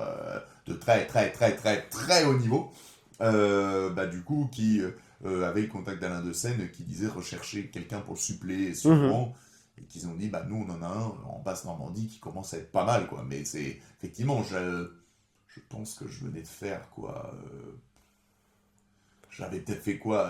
de très, très, très, très, très haut niveau, bah, du coup, qui avait le contact d'Alain Dessène, qui disait rechercher quelqu'un pour le suppléer souvent, et qu'ils ont dit, bah, nous, on en a un en Basse-Normandie qui commence à être pas mal, quoi. Mais c'est, effectivement, je pense que je venais de faire, quoi... J'avais peut-être fait quoi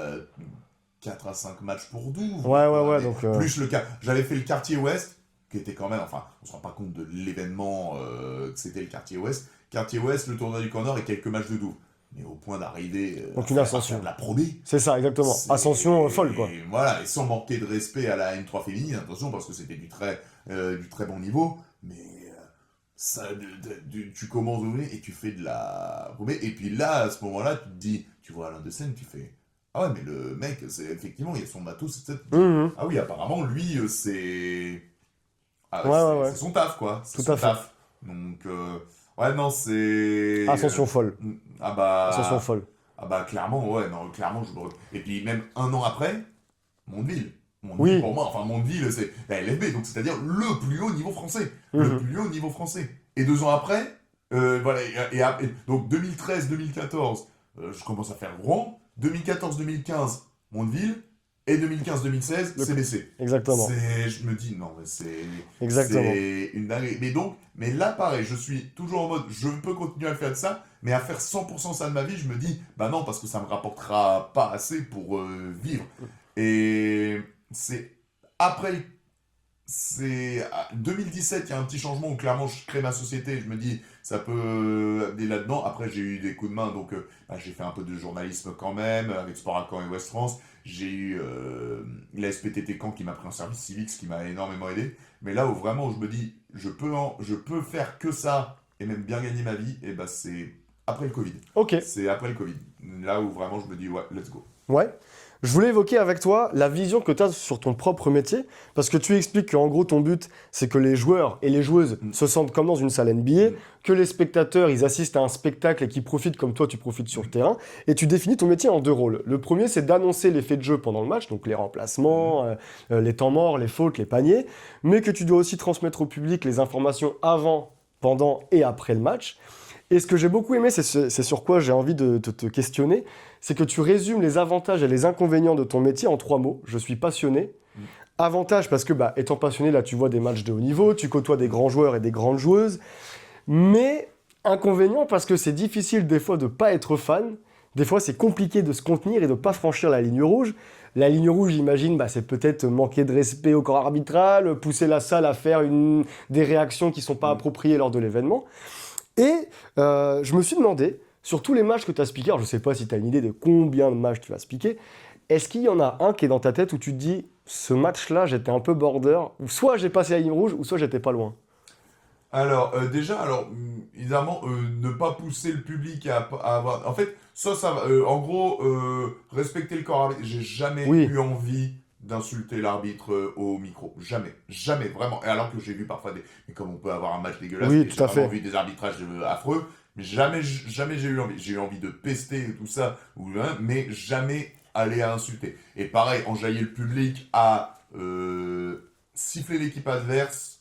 4 à 5 matchs pour Douvres. Ouais, Mais donc... plus j'avais fait le quartier ouest, qui était quand même, enfin, on se rend pas compte de l'événement que c'était le quartier ouest. Quartier ouest, le tournoi du Corner et quelques matchs de Douvres. mais au point d'arriver Donc une ascension. à faire de la Pro B. C'est ça, exactement. C'est- Ascension folle, quoi. Et voilà, et sans manquer de respect à la M3 féminine, attention, parce que c'était du très bon niveau, mais ça, tu commences au et tu fais de la Pro B, et puis là, à ce moment-là, tu te dis, tu vois Alain de Seine, tu fais, ah ouais, mais le mec, effectivement, il a son matos, etc. Mhm. Ah oui, apparemment, lui, c'est... Ah, Ouais. c'est son taf, quoi. C'est Tout son à fait. taf. Donc, ouais, non, c'est... Ascension folle. Ah Ascension folle. clairement, ouais, non, clairement, Et puis, même un an après, Mondeville. Oui. Pour moi, enfin, Mondeville, c'est la LFB, donc c'est-à-dire le plus haut niveau français. Le Mhm. plus haut niveau français. Et 2 ans après, voilà, donc 2013-2014, je commence à faire Rouen. 2014-2015, Mondeville. Et 2015-2016, Le- CBC. Exactement. Je me dis, non, mais c'est... Exactement. C'est une dinguerie. Mais là, pareil, je suis toujours en mode, je peux continuer à faire de ça, mais à faire 100% ça de ma vie, je me dis, bah non, parce que ça me rapportera pas assez pour vivre. Et c'est après, c'est 2017, il y a un petit changement où clairement je crée ma société, je me dis, ça peut aller là-dedans. Après, j'ai eu des coups de main, donc bah, j'ai fait un peu de journalisme quand même, avec Sport à Caen et Ouest France. J'ai eu la SPTT Caen qui m'a pris en service civique, ce qui m'a énormément aidé. Mais là où vraiment je me dis, je peux faire que ça et même bien gagner ma vie, et bah c'est après le Covid. Ok. C'est après le Covid. Là où vraiment je me dis, ouais, let's go. Ouais. Je voulais évoquer avec toi la vision que tu as sur ton propre métier, parce que tu expliques qu'en gros ton but, c'est que les joueurs et les joueuses se sentent comme dans une salle NBA, que les spectateurs, ils assistent à un spectacle et qu'ils profitent comme toi, tu profites sur le terrain, et tu définis ton métier en 2 rôles. Le premier, c'est d'annoncer les faits de jeu pendant le match, donc les remplacements, les temps morts, les fautes, les paniers, mais que tu dois aussi transmettre au public les informations avant, pendant et après le match. Et ce que j'ai beaucoup aimé, c'est sur quoi j'ai envie de te questionner, c'est que tu résumes les avantages et les inconvénients de ton métier en 3 mots. Je suis passionné. Avantage parce que, bah, étant passionné, là, tu vois des matchs de haut niveau, tu côtoies des grands joueurs et des grandes joueuses. Mais inconvénient parce que c'est difficile des fois de ne pas être fan. Des fois, c'est compliqué de se contenir et de ne pas franchir la ligne rouge. La ligne rouge, j'imagine, bah, c'est peut-être manquer de respect au corps arbitral, pousser la salle à faire des réactions qui ne sont pas appropriées lors de l'événement. Et je me suis demandé, sur tous les matchs que tu as spiqués, alors je ne sais pas si tu as une idée de combien de matchs tu as spiqué, est-ce qu'il y en a un qui est dans ta tête où tu te dis, ce match-là, j'étais un peu border, ou soit j'ai passé la ligne rouge, ou soit j'étais pas loin? Alors, déjà, évidemment, ne pas pousser le public à avoir... En fait, ça va. En gros, respecter le corps arbitre. J'ai jamais Oui. eu envie d'insulter l'arbitre au micro. Jamais. Jamais, vraiment. Et alors que j'ai vu parfois des... Mais comme on peut avoir un match dégueulasse, Oui, et tout j'ai à vraiment fait. vu des arbitrages affreux, mais jamais j'ai eu envie. J'ai eu envie de pester et tout ça, mais jamais aller à insulter. Et pareil, enjailler le public à siffler l'équipe adverse,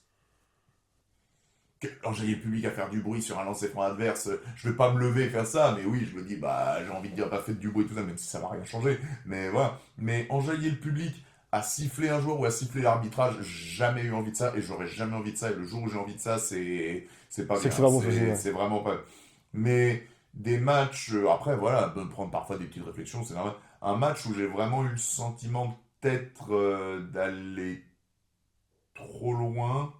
enjailler le public à faire du bruit sur un lancer franc adverse, je vais pas me lever et faire ça, mais oui, je me dis, bah, j'ai envie de dire, bah, faites du bruit, tout ça, même si ça va rien changer, mais voilà. Mais enjailler le public à siffler un joueur ou à siffler l'arbitrage, jamais eu envie de ça, et j'aurais jamais envie de ça, et le jour où j'ai envie de ça, c'est pas C'est bien, que c'est pas bon signe, ouais. c'est vraiment pas... Mais des matchs, après, voilà, de prendre parfois des petites réflexions, c'est normal. Un match où j'ai vraiment eu le sentiment peut-être d'aller trop loin.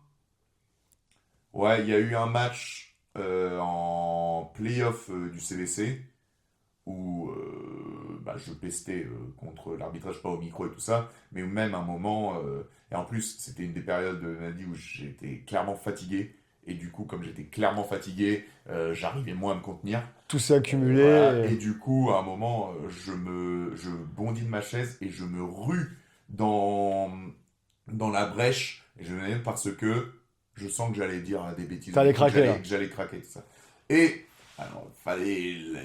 Ouais, il y a eu un match en playoff du CVC où bah, je pestais contre l'arbitrage, pas au micro et tout ça, mais où même un moment, et en plus c'était une des périodes de ma vie où j'étais clairement fatigué, et du coup comme j'étais clairement fatigué, j'arrivais moins à me contenir. Tout s'est accumulé. Voilà. Et du coup, à un moment, je bondis de ma chaise et je me rue dans la brèche, et je venais parce que je sens que j'allais dire des bêtises, T'allais craquer, là. que j'allais craquer, tout ça. Et alors,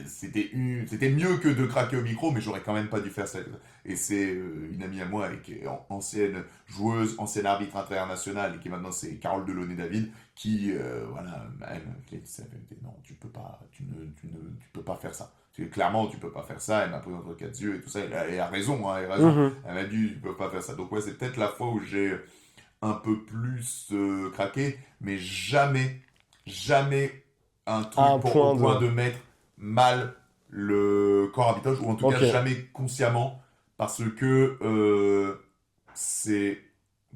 c'était mieux que de craquer au micro, mais j'aurais quand même pas dû faire ça. Et c'est une amie à moi, qui est ancienne joueuse, ancienne arbitre internationale, et qui maintenant c'est Carole Delaunay-David, qui, voilà, elle dit, non, tu peux pas faire ça. Clairement, tu peux pas faire ça. Elle m'a pris entre 4 yeux et tout ça. Elle a raison, hein, elle a raison. Mhm. Elle m'a dit, tu peux pas faire ça. Donc ouais, c'est peut-être la fois où j'ai un peu plus craqué, mais jamais un truc À un au point point de... de mettre mal le corps arbitrage, ou en tout Ok. cas jamais consciemment, parce que c'est,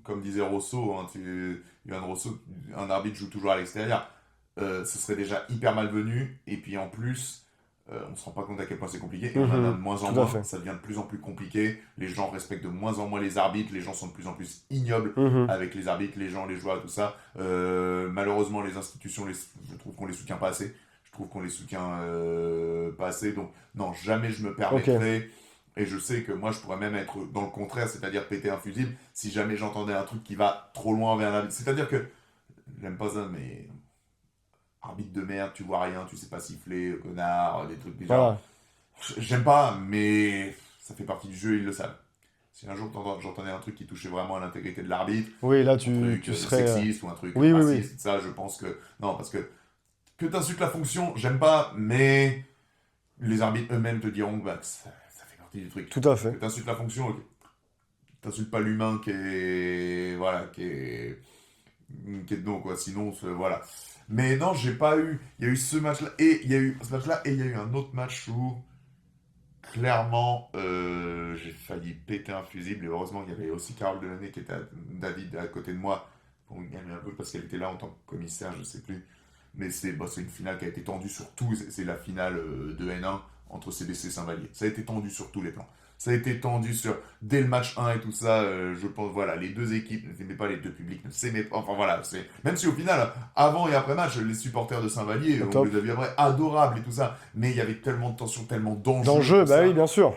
comme disait Rousseau, hein, Johan Rousseau, un arbitre joue toujours à l'extérieur. Ce serait déjà hyper malvenu, et puis en plus, on se rend pas compte à quel point c'est compliqué, et Mhm. on en a de moins en Tout à moins, fait. ça devient de plus en plus compliqué, les gens respectent de moins en moins les arbitres, les gens sont de plus en plus ignobles Mhm. avec les arbitres, les gens, les joueurs et tout ça. Malheureusement, les institutions, je trouve qu'on les soutient pas assez. Je trouve qu'on les soutient pas assez. Donc, non, jamais je me permettrais. Et je sais que moi, je pourrais même être dans le contraire, c'est-à-dire péter un fusible, si jamais j'entendais un truc qui va trop loin vers un arbitre. C'est-à-dire que, j'aime pas ça, mais arbitre de merde, tu vois rien, tu sais pas siffler, connard, des trucs du genre. Voilà. J'aime pas, mais ça fait partie du jeu, ils le savent. Si un jour j'entendais un truc qui touchait vraiment à l'intégrité de l'arbitre, Oui, là, un truc tu serais... sexiste ou un truc oui, oui, raciste, ça, je pense que... Non, parce que t'insultes la fonction, j'aime pas, mais les arbitres eux-mêmes te diront que bah, ça fait partie du truc. Tout à fait. Que t'insultes la fonction, ok. T'insultes pas l'humain qui est... Voilà, qui est dedans, quoi. Sinon, voilà. Mais non, j'ai pas eu... Il y a eu ce match-là, et il y a eu ce match-là, et il y a eu un autre match où... Clairement, j'ai failli péter un fusible, et heureusement qu'il y avait aussi Carole Delaney qui était David à côté de moi pour me gagner un peu parce qu'elle était là en tant que commissaire, je sais plus. Mais c'est une finale qui a été tendue sur tout. C'est la finale de N1 entre CBC et Saint-Vallier. Ça a été tendu sur tous les plans. Ça a été tendu dès le match 1 et tout ça. Je pense, voilà, les deux équipes ne s'aimaient pas, les deux publics ne s'aimaient pas. Enfin voilà, même si au final, avant et après match, les supporters de Saint-Vallier, on les a vus après adorables et tout ça. Mais il y avait tellement de tension, tellement d'enjeux. D'enjeux, bah oui, bien sûr.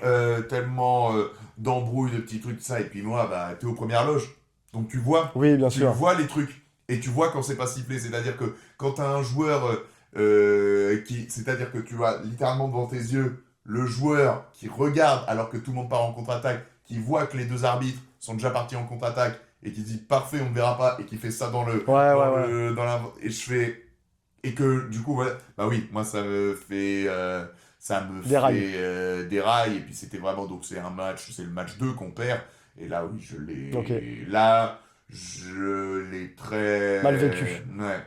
Tellement d'embrouilles, de petits trucs, ça. Et puis moi, bah, t'es aux premières loges. Donc tu vois, Oui, bien tu sûr. vois les trucs. Et tu vois quand c'est pas sifflé. C'est-à-dire que quand t'as un joueur c'est-à-dire que tu vois littéralement devant tes yeux le joueur qui regarde alors que tout le monde part en contre-attaque, qui voit que les deux arbitres sont déjà partis en contre-attaque et qui dit parfait, on ne verra pas, et qui fait ça dans et je fais... Et que du coup, voilà, bah oui, moi ça me fait... Des rails. Des rails, et puis c'était vraiment, donc c'est le match 2 qu'on perd, et là oui, Ok. là, je l'ai très... Mal vécu. Ouais,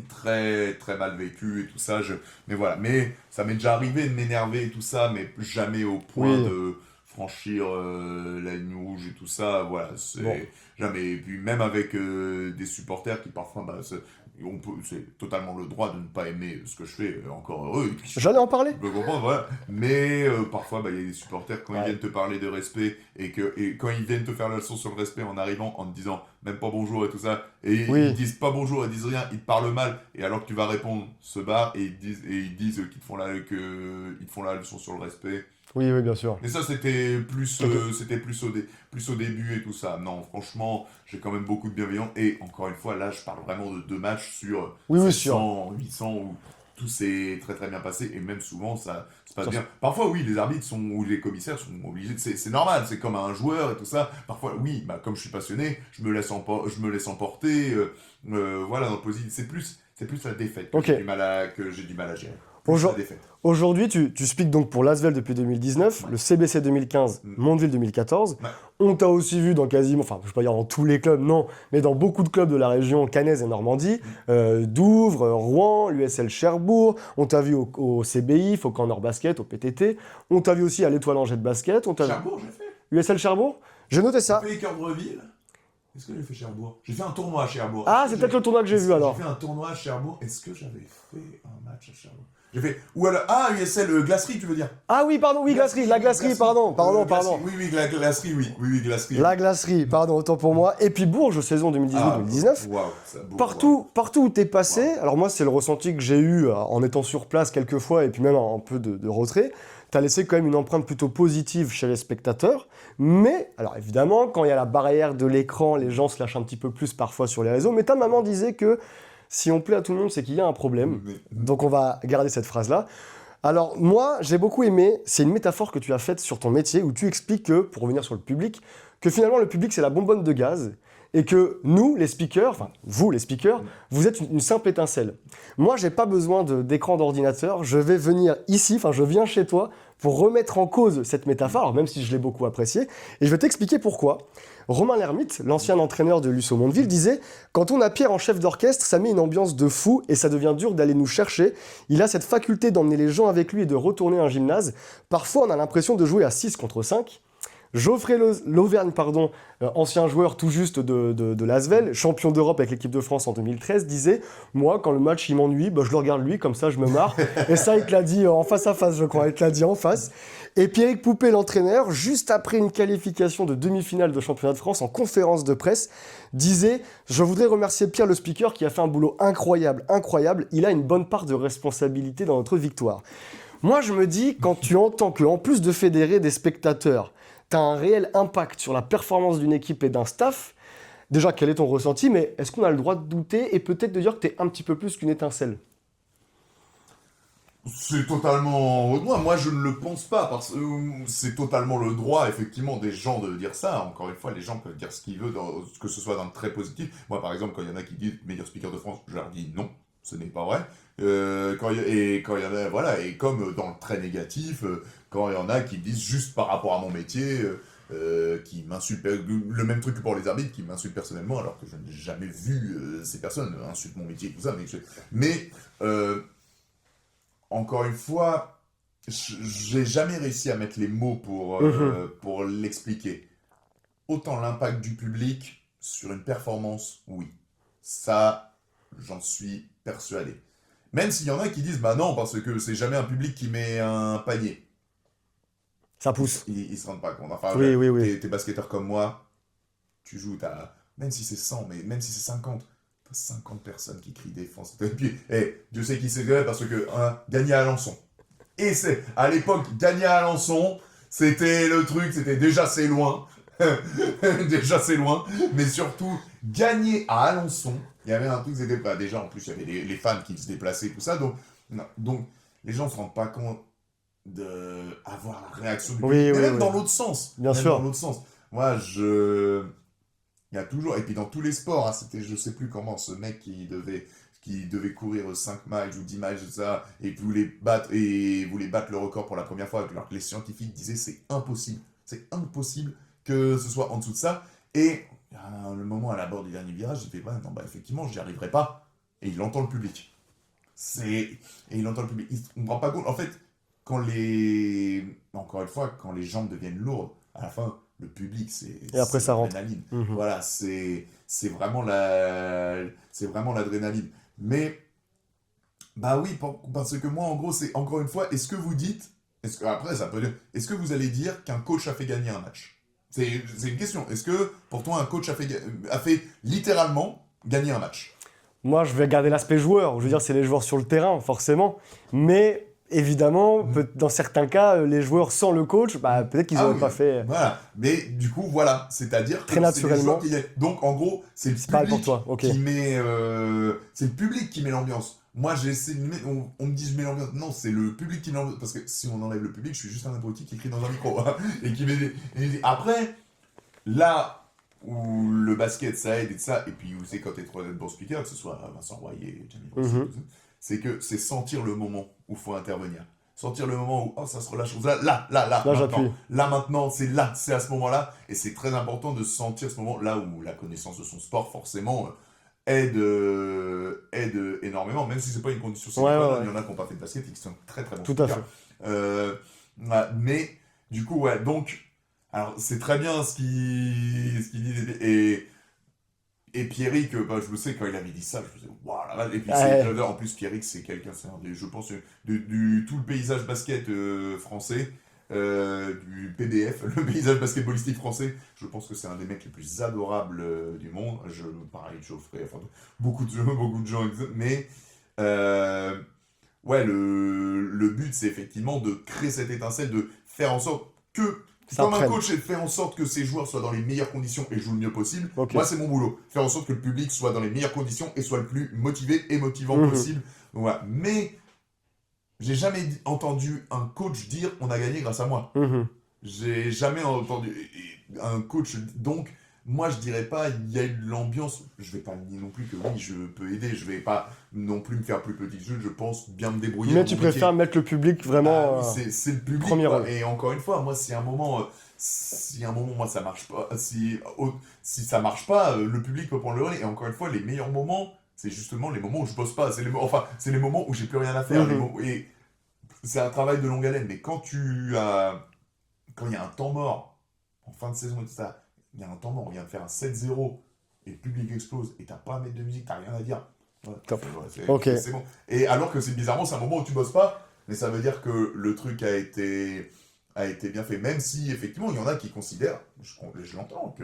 très très mal vécu et tout ça, mais voilà, mais ça m'est déjà arrivé de m'énerver et tout ça, mais jamais au point Oui. de franchir la ligne rouge et tout ça, voilà, c'est Bon. jamais, et puis même avec des supporters qui parfois, bah, c'est totalement le droit de ne pas aimer ce que je fais, encore heureux. J'allais en parler. Je peux comprendre, voilà. Mais parfois, bah, il y a des supporters, quand Ouais. ils viennent te parler de respect, et quand ils viennent te faire la leçon sur le respect en arrivant, en te disant même pas bonjour et tout ça, et Oui. ils disent pas bonjour, ils disent rien, ils te parlent mal, et alors que tu vas répondre, se barrent, et ils disent qu'ils te font la leçon sur le respect. Oui, oui, bien sûr. Mais ça, c'était plus, Ok. plus au début et tout ça. Non, franchement, j'ai quand même beaucoup de bienveillance. Et encore une fois, là, je parle vraiment de 2 matchs sur Oui, oui, 700, 800, où tout s'est très très bien passé. Et même souvent, ça se passe Ça, bien. Parfois, oui, les arbitres ou les commissaires sont obligés. C'est normal, c'est comme un joueur et tout ça. Parfois, oui, bah, comme je suis passionné, je me laisse emporter. Voilà, dans le positif. C'est plus la défaite que Ok. j'ai du mal à gérer. Plus Aujourd- la défaite. Aujourd'hui, tu speaks donc pour l'Asvel depuis 2019, Ouais. le CBC 2015, Mm. Mondeville 2014. Ouais. On t'a aussi vu dans quasiment, enfin, je ne vais pas dire dans tous les clubs, non, mais dans beaucoup de clubs de la région caennaise et Normandie, Douvres, Rouen, l'USL Cherbourg. On t'a vu au CBI, au Camp Nord Basket, au PTT. On t'a vu aussi à l'Étoile Angers de basket. On t'a vu... Cherbourg, j'ai fait. USL Cherbourg. J'ai noté ça. J'ai fait Équeurdreville. Est-ce que j'ai fait Cherbourg? J'ai fait un tournoi à Cherbourg. Ah, Est-ce c'est que peut-être le tournoi que j'ai vu alors. J'ai fait un tournoi à Cherbourg. Est-ce que j'avais fait un match à Cherbourg? J'ai fait. Ou alors. Ah, USL Glacerie, tu veux dire? Ah oui, pardon, oui, glacerie, la glacerie, pardon. Glacerie, oui, glacerie, oui. Oui, glacerie. La glacerie, pardon, autant pour moi. Et puis Bourges, saison 2018-2019. Waouh, ça Bourg, Partout où t'es passé, alors moi c'est le ressenti que j'ai eu en étant sur place quelques fois et puis même un peu de retrait, t'as laissé quand même une empreinte plutôt positive chez les spectateurs, mais alors évidemment quand il y a la barrière de l'écran, les gens se lâchent un petit peu plus parfois sur les réseaux, mais ta maman disait que si on plaît à tout le monde c'est qu'il y a un problème, donc on va garder cette phrase-là. Alors moi j'ai beaucoup aimé, c'est une métaphore que tu as faite sur ton métier où tu expliques que, pour revenir sur le public, que finalement le public c'est la bonbonne de gaz, et que nous, les speakers, enfin vous les speakers, vous êtes une simple étincelle. Moi, j'ai pas besoin d'écran d'ordinateur, je vais venir ici, enfin je viens chez toi pour remettre en cause cette métaphore, alors même si je l'ai beaucoup appréciée, et je vais t'expliquer pourquoi. Romain Lermite, l'ancien entraîneur de l'USO Mondeville, disait « Quand on a Pierre en chef d'orchestre, ça met une ambiance de fou et ça devient dur d'aller nous chercher. Il a cette faculté d'emmener les gens avec lui et de retourner un gymnase. Parfois, on a l'impression de jouer à 6 contre 5. » Geoffrey Lauvergne, pardon, ancien joueur tout juste de l'Asvel, champion d'Europe avec l'équipe de France en 2013, disait « Moi, quand le match il m'ennuie, bah, je le regarde lui, comme ça je me marre. » Et ça, il te l'a dit en face à face, je crois. Il te l'a dit en face. Et Pierrick Poupé, l'entraîneur, juste après une qualification de demi-finale de championnat de France en conférence de presse, disait « Je voudrais remercier Pierre le speaker qui a fait un boulot incroyable, incroyable. Il a une bonne part de responsabilité dans notre victoire. » Moi, je me dis, quand tu entends qu'en plus de fédérer des spectateurs, tu as un réel impact sur la performance d'une équipe et d'un staff, déjà, quel est ton ressenti, mais est-ce qu'on a le droit de douter et peut-être de dire que tu es un petit peu plus qu'une étincelle? C'est totalement au droit. Moi, je ne le pense pas parce que c'est totalement le droit, effectivement, des gens de dire ça. Encore une fois, les gens peuvent dire ce qu'ils veulent, que ce soit dans le très positif. Moi, par exemple, quand il y en a qui disent meilleur speaker de France, je leur dis non, ce n'est pas vrai. Quand il y en a, voilà, et comme dans le très négatif, quand il y en a qui disent juste par rapport à mon métier, qui m'insultent, le même truc que pour les arbitres, qui m'insultent personnellement, alors que je n'ai jamais vu ces personnes insultent mon métier et tout ça. Mais encore une fois, j'ai jamais réussi à mettre les mots pour l'expliquer. Autant l'impact du public sur une performance, oui. Ça, j'en suis persuadé. Même s'il y en a qui disent, bah non, parce que c'est jamais un public qui met un panier. Ça pousse. Ils se rendent pas compte. Enfin, Oui. T'es basketteur comme moi, tu joues, même si c'est 100, mais même si c'est 50, t'as 50 personnes qui crient défense. Et puis, Dieu sait qui c'est vrai parce que, gagner à Alençon. Et à l'époque, gagner à Alençon, c'était le truc, c'était déjà c'est loin. Déjà c'est loin. Mais surtout, gagner à Alençon, il y avait un truc, c'était pas. Déjà, en plus, il y avait les fans qui se déplaçaient, tout ça. Donc les gens ne se rendent pas compte d'avoir la réaction du public. Mais même dans l'autre sens. Bien sûr. Dans l'autre sens. Moi, il y a toujours, et puis dans tous les sports, c'était je sais plus comment, ce mec qui devait courir 5 miles ou 10 miles, ça, et voulait battre le record pour la première fois, alors que les scientifiques disaient c'est impossible que ce soit en dessous de ça, et à le moment à la bord du dernier virage, il fait non, effectivement, j'y arriverai pas, et il entend le public. On ne rend pas compte, en fait, encore une fois, quand les jambes deviennent lourdes, à la fin, le public, et après ça rentre. L'adrénaline. Voilà, c'est vraiment l'adrénaline. Mais, bah oui, parce que moi, en gros, c'est encore une fois, est-ce que vous dites, après, ça peut dire, est-ce que vous allez dire qu'un coach a fait gagner un match? C'est une question. Est-ce que, pour toi, un coach a fait littéralement gagner un match? Moi, je vais garder l'aspect joueur. Je veux dire, c'est les joueurs sur le terrain, forcément. Mais évidemment, dans certains cas, les joueurs sans le coach, peut-être qu'ils n'auraient pas fait. Voilà. Mais du coup, voilà. C'est-à-dire que très naturellement. Donc, en gros, c'est le public pour toi. Okay. qui met. C'est le public qui met l'ambiance. Moi, j'ai essayé de mettre. On me dit je mets l'ambiance. Non, c'est le public qui met l'ambiance. Parce que si on enlève le public, je suis juste un abruti qui crie dans un micro. Et qui met Après, là où le basket, ça aide et ça, et puis où c'est quand t'es trop bon speaker, que ce soit Vincent Royer, Jamie Brosset, c'est que c'est sentir le moment où il faut intervenir. Sentir le moment où ça se relâche. Là, j'appuie. Là, maintenant, c'est à ce moment-là. Et c'est très important de sentir ce moment là où la connaissance de son sport, forcément, aide énormément, même si c'est pas une condition sine qua non. Il y en a qui n'ont pas fait de basket et qui sont très très bons. Tout à fait. Mais, du coup, donc, alors c'est très bien ce qu'il dit. Et Pierrick, je me sais, quand il avait dit ça, je me disais, waouh, la vache. Et puis, en plus, Pierrick, c'est quelqu'un, je pense, du tout le paysage basket français, du PDF, le paysage basketballistique français, je pense que c'est un des mecs les plus adorables du monde. Pareil, Geoffrey, enfin, beaucoup de gens, mais ouais, le but, c'est effectivement de créer cette étincelle, de faire en sorte que comme un coach fait en sorte que ses joueurs soient dans les meilleures conditions et jouent le mieux possible, moi c'est mon boulot. Faire en sorte que le public soit dans les meilleures conditions et soit le plus motivé et motivant possible. Donc, voilà. Mais j'ai jamais entendu un coach dire on a gagné grâce à moi. J'ai jamais entendu un coach. Donc moi je dirais pas il y a eu de l'ambiance. Je vais pas nier non plus que oui je peux aider. Je vais pas non plus me faire plus petit jeu. Je pense bien me débrouiller. Mais tu préfères mettre le public vraiment. C'est le public. Premier rôle. Et encore une fois, moi si à un moment moi ça marche pas, si ça marche pas, le public peut prendre le relais. Et encore une fois, les meilleurs moments, c'est justement les moments où je bosse pas. C'est les moments où j'ai plus rien à faire. Et c'est un travail de longue haleine. Mais quand il y a un temps mort en fin de saison, etc., il y a un temps mort, on vient de faire un 7-0 et le public explose et t'as pas à mettre de musique, t'as rien à dire. Ouais, Top. c'est Ok. c'est bon. Et alors que bizarrement, c'est un moment où tu bosses pas, mais ça veut dire que le truc a été bien fait. Même si, effectivement, il y en a qui considèrent, je l'entends,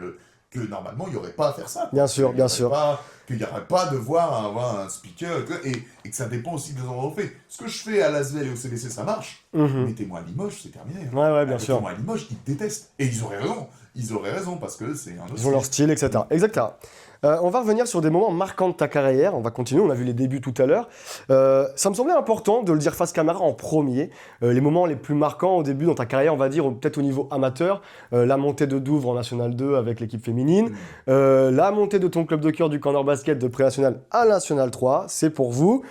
que normalement, il n'y aurait pas à faire ça. Bien sûr, bien sûr. Qu'il n'y aurait pas devoir avoir un speaker, et que ça dépend aussi des endroits où on fait. Ce que je fais à Lasvel et au CBC, ça marche. Mhm. Mettez-moi à Limoges, c'est terminé. Hein. Ouais, bien sûr. Mettez-moi à Limoges, ils te détestent. Et ils auraient raison. Ils auraient raison, parce que c'est un autre Ils ont leur style, etc. Exactement. On va revenir sur des moments marquants de ta carrière. On va continuer, on a vu les débuts tout à l'heure. Ça me semblait important de le dire face caméra en premier. Les moments les plus marquants au début dans ta carrière, on va dire peut-être au niveau amateur. La montée de Douvres en National 2 avec l'équipe féminine. La montée de ton club de cœur du Corner Basket de Pré-National à National 3. C'est pour vous.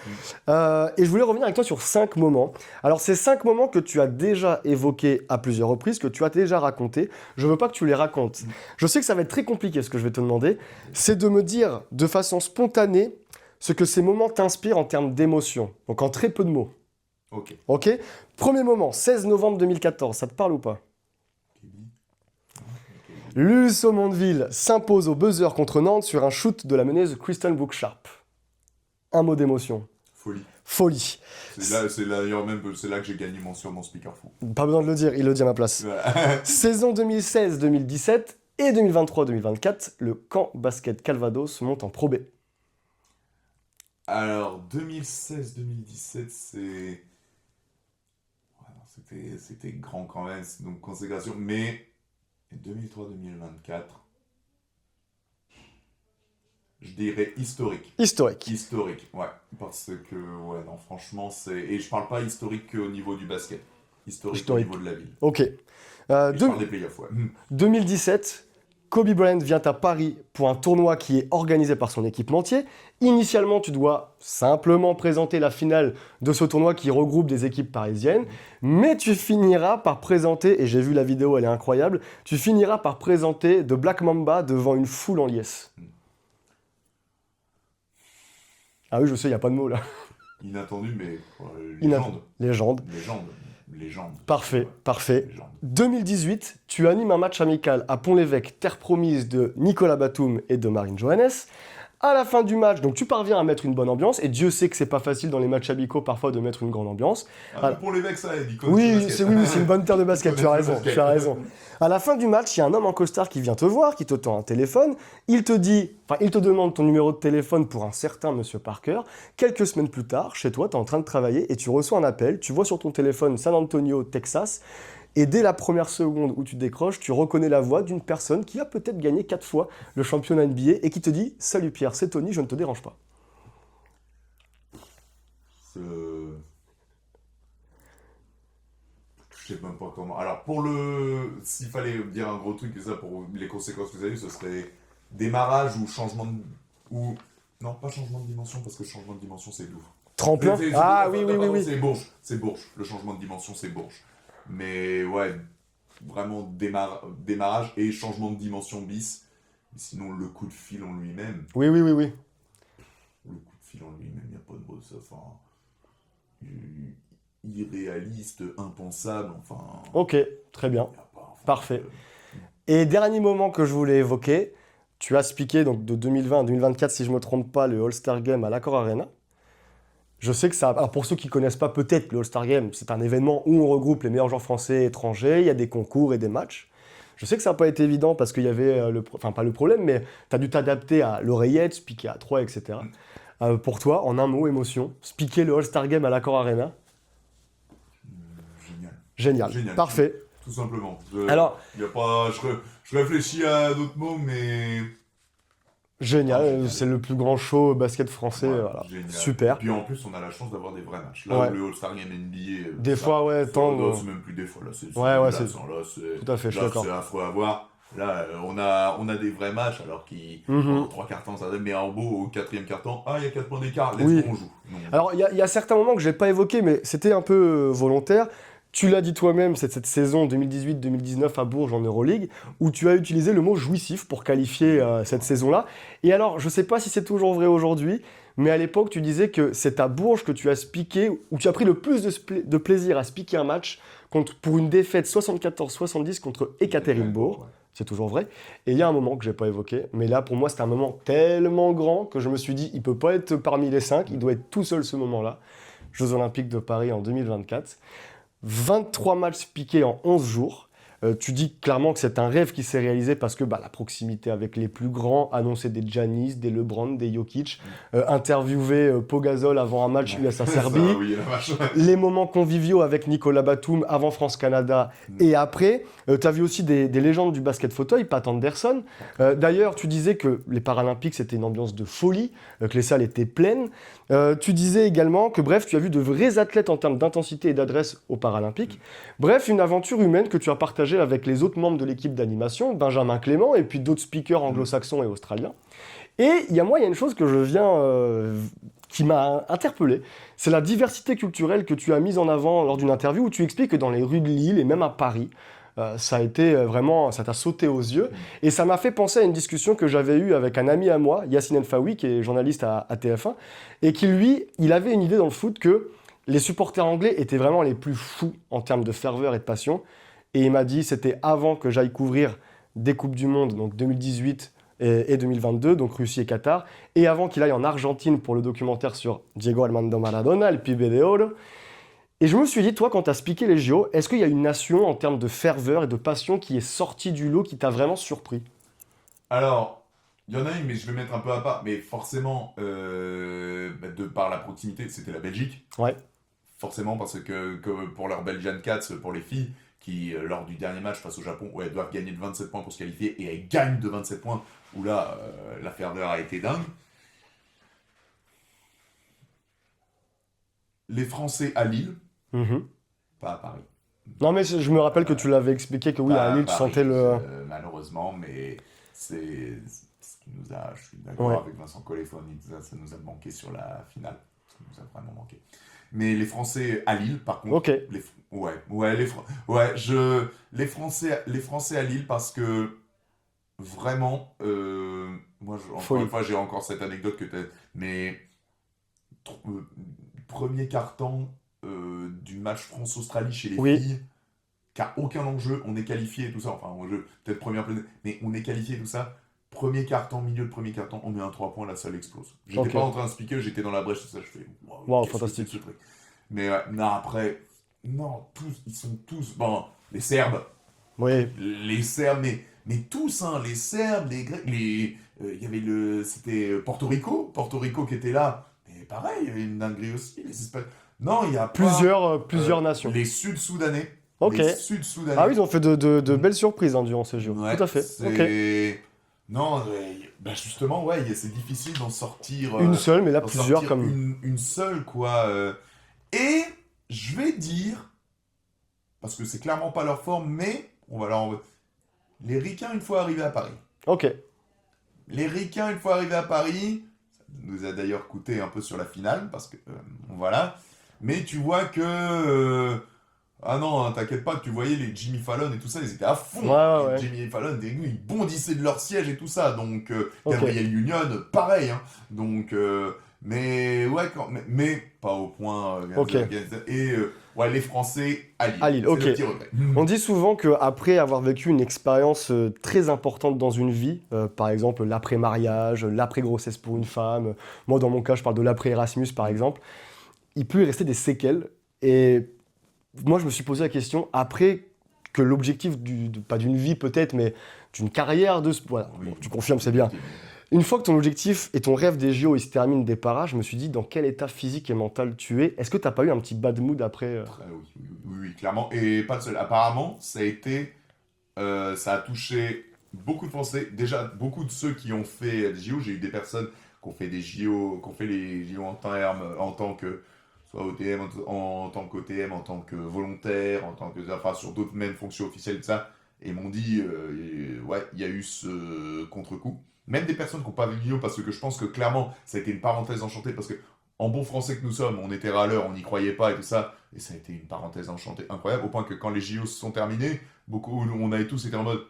Et je voulais revenir avec toi sur 5 moments. Alors, ces 5 moments que tu as déjà évoqués à plusieurs reprises, que tu as déjà racontés, je veux pas que tu les racontes. Je sais que ça va être très compliqué ce que je vais te demander. C'est de me dire de façon spontanée ce que ces moments t'inspirent en termes d'émotion. Donc en très peu de mots. Ok. Ok ? Premier moment, 16 novembre 2014, ça te parle ou pas ? L'US Mondeville s'impose au buzzer contre Nantes sur un shoot de la meneuse Kristen Brooke-Sharp. Un mot d'émotion. Folie. C'est là que j'ai gagné mention dans Speaker Fou. Pas besoin de le dire, il le dit à ma place. Voilà. Saison 2016-2017 et 2023-2024, le camp basket Calvados monte en Pro B. Alors, 2016-2017, c'était grand quand même, donc consécration. Mais 2003-2024, je dirais historique. Historique, ouais. Parce que, ouais, non, franchement, et je parle pas historique qu'au niveau du basket. Historique au niveau de la ville. Ok. Je parle des playoffs, ouais. 2017, Kobe Bryant vient à Paris pour un tournoi qui est organisé par son équipementier. Initialement, tu dois simplement présenter la finale de ce tournoi qui regroupe des équipes parisiennes, mais tu finiras par présenter, et j'ai vu la vidéo, elle est incroyable, tu finiras par présenter The Black Mamba devant une foule en liesse. Ah oui, je sais, il n'y a pas de mots là. Inattendu, mais Légende. Légende. Parfait. 2018, 2018, tu animes un match amical à Pont-l'Évêque, terre promise de Nicolas Batum et de Marine Johannes. À la fin du match, donc tu parviens à mettre une bonne ambiance, et Dieu sait que c'est pas facile dans les matchs amicaux parfois de mettre une grande ambiance. Pont-l'Évêque, ça aide. Oui, c'est une bonne terre de basket, tu as raison. À la fin du match, il y a un homme en costard qui vient te voir, qui te tend un téléphone. Il te demande ton numéro de téléphone pour un certain monsieur Parker. Quelques semaines plus tard, chez toi, tu es en train de travailler et tu reçois un appel. Tu vois sur ton téléphone San Antonio, Texas. Et dès la première seconde où tu décroches, tu reconnais la voix d'une personne qui a peut-être gagné 4 fois le championnat NBA et qui te dit « Salut Pierre, c'est Tony, je ne te dérange pas ». Je sais même pas comment. Alors, s'il fallait dire un gros truc, ça, pour les conséquences que vous avez eues, ce serait démarrage ou changement de. Non, pas changement de dimension, parce que changement de dimension, c'est Douvres. Tremplin ? Ah oui. C'est Bourges. Le changement de dimension, c'est Bourges. Mais ouais, vraiment démarrage et changement de dimension bis. Mais sinon, le coup de fil en lui-même. Oui. Le coup de fil en lui-même, il n'y a pas de mot de ça. Enfin. Irréaliste, impensable, enfin... Ok, très bien. Parfait. Et dernier moment que je voulais évoquer, tu as spiqué donc, de 2020 à 2024, si je ne me trompe pas, le All-Star Game à l'Accor Arena. Je sais que ça... Alors pour ceux qui ne connaissent pas peut-être le All-Star Game, c'est un événement où on regroupe les meilleurs joueurs français et étrangers, il y a des concours et des matchs. Je sais que ça n'a pas été évident parce qu'il y avait, pas le problème, mais tu as dû t'adapter à l'oreillette, spiquer à 3, etc. Pour toi, en un mot, émotion, spiquer le All-Star Game à l'Accor Arena. Génial. Parfait. Tout simplement. Alors, je réfléchis à d'autres mots, mais... Génial, c'est le plus grand show basket français. Ouais, voilà. Super. Et puis en plus, on a la chance d'avoir des vrais matchs. Là où le All-Star Game NBA... Des fois, ouais, tant... C'est même plus des fois, là, c'est... Tout à fait, je suis d'accord. C'est affreux à voir. Là, on a des vrais matchs, alors en 3 quarts temps, ça donne, mais en beau, au 4e quart-temps, il y a 4 points d'écart, on joue. Non. Alors, il y a certains moments que je n'ai pas évoqués, mais c'était un peu volontaire. Tu l'as dit toi-même, c'est cette saison 2018-2019 à Bourges en Euroleague, où tu as utilisé le mot jouissif pour qualifier cette saison-là. Et alors, je ne sais pas si c'est toujours vrai aujourd'hui, mais à l'époque, tu disais que c'est à Bourges que tu as spiqué, où tu as pris le plus de plaisir à spiquer un match pour une défaite 74-70 contre Ekaterinbourg. c'est toujours vrai. Et il y a un moment que j'ai pas évoqué, mais là pour moi c'était un moment tellement grand que je me suis dit il peut pas être parmi les 5, il doit être tout seul ce moment-là. Jeux Olympiques de Paris en 2024. 23 matchs piqués en 11 jours. Tu dis clairement que c'est un rêve qui s'est réalisé parce que la proximité avec les plus grands, annoncer des Giannis, des LeBron, des Jokic, interviewer Pau Gasol avant un match USA-Serbie, oui, la vache. les moments conviviaux avec Nicolas Batum avant France-Canada et après. Tu as vu aussi des légendes du basket fauteuil, Pat Anderson. D'ailleurs, tu disais que les Paralympiques, c'était une ambiance de folie, que les salles étaient pleines. Tu disais également que, bref, tu as vu de vrais athlètes en termes d'intensité et d'adresse aux Paralympiques. Bref, une aventure humaine que tu as partagée avec les autres membres de l'équipe d'animation, Benjamin Clément et puis d'autres speakers anglo-saxons et australiens. Et il y a une chose que je viens... qui m'a interpellé, c'est la diversité culturelle que tu as mise en avant lors d'une interview où tu expliques que dans les rues de Lille et même à Paris, ça a été vraiment, ça t'a sauté aux yeux. Et ça m'a fait penser à une discussion que j'avais eue avec un ami à moi, Yacine Enfaoui, qui est journaliste à TF1, et qui, lui, il avait une idée dans le foot que les supporters anglais étaient vraiment les plus fous en termes de ferveur et de passion. Et il m'a dit, c'était avant que j'aille couvrir des Coupes du Monde, donc 2018 et 2022, donc Russie et Qatar, et avant qu'il aille en Argentine pour le documentaire sur Diego Armando Maradona, le Pibe de Oro. Et je me suis dit, toi, quand tu as spiqué les JO, est-ce qu'il y a une nation en termes de ferveur et de passion qui est sortie du lot, qui t'a vraiment surpris? Alors, il y en a une, mais je vais mettre un peu à part. Mais forcément, de par la proximité, c'était la Belgique. Ouais. Forcément, parce que pour leur Belgian Cats, pour les filles, qui, lors du dernier match face au Japon, où elles doivent gagner de 27 points pour se qualifier, et elles gagnent de 27 points, où là, la ferveur a été dingue. Les Français à Lille, Mhm. pas à Paris. Non, mais je me rappelle que tu l'avais expliqué que oui, Pas à à Lille, tu Paris, sentais le... malheureusement, mais c'est ce qui nous a, je suis d'accord Ouais. avec Vincent Collet-Fon, ça nous a manqué sur la finale, ça nous a vraiment manqué. Mais les Français à Lille, par contre, Ok. les Français à Lille, parce que vraiment, moi, encore Folie. une fois, j'ai encore cette anecdote que t'as, mais premier quart-temps du match France-Australie chez les Oui. filles, qui a aucun enjeu, on est qualifié et tout ça, enfin enjeu, peut-être première planète, mais on est qualifié et tout ça. Premier quart-temps, milieu de premier quart-temps, on met un 3 points, la salle explose. J'étais Ok. pas en train de speaker, j'étais dans la brèche, tout ça, je fais Wow, qu'est-ce que fantastique. c'est que ce truc. Mais non, après, non, tous, ils sont tous, bon, les Serbes, Oui. mais tous, hein, les Serbes, les Grecs, il y avait c'était Porto Rico qui était là, mais pareil, il y avait une dinguerie aussi, les Espagnols. Non, il y a pas, Plusieurs nations. les Sud-Soudanais. Ok. Les Sud-Soudanais. Ah oui, ils ont fait de belles surprises durant ces JO. Ouais, Tout à fait. Ok. c'est... Non, justement, ouais, c'est difficile d'en sortir... Une seule, mais là, d'en plusieurs sortir comme... une seule, quoi. Et je vais dire, parce que c'est clairement pas leur forme, mais les Ricains, une fois arrivés à Paris. Ok. Les Ricains, une fois arrivés à Paris, ça nous a d'ailleurs coûté un peu sur la finale, parce que, voilà. Mais tu vois que... ah non, hein, t'inquiète pas, que tu voyais les Jimmy Fallon et tout ça, ils étaient à fond. Ouais. Jimmy Fallon, ils bondissaient de leur siège et tout ça. Donc, Ok. Gabriel Union, pareil. Hein. Donc, mais ouais, mais pas au point. Ok. Et ouais, les Français à Lille. À Lille, C'est ok. le petit regret. On dit souvent qu'après avoir vécu une expérience très importante dans une vie, par exemple l'après-mariage, l'après-grossesse pour une femme, moi dans mon cas je parle de l'après-Erasmus par exemple, il peut y rester des séquelles. Et moi je me suis posé la question, après que l'objectif, pas d'une vie peut-être, mais d'une carrière de... Voilà, Oui. bon, tu confirmes, c'est bien. Une fois que ton objectif et ton rêve des JO il se termine des paras, je me suis dit dans quel état physique et mental tu es. Est-ce que t'as pas eu un petit bad mood après Oui, clairement. Et pas le seul. Apparemment, ça a touché beaucoup de Français. Déjà, beaucoup de ceux qui ont fait des JO. J'ai eu des personnes qui ont fait des JO, qui ont fait les JO en tant que soit OTM, en tant qu'OTM, en tant que volontaire, enfin sur d'autres mêmes fonctions officielles, tout ça. Et m'ont dit, ouais, il y a eu ce contre-coup. Même des personnes qui n'ont pas vu les JO, parce que je pense que clairement, ça a été une parenthèse enchantée, parce que en bon français que nous sommes, on était râleurs, on n'y croyait pas et tout ça, et ça a été une parenthèse enchantée incroyable, au point que quand les JO se sont terminés, on avait tous été en mode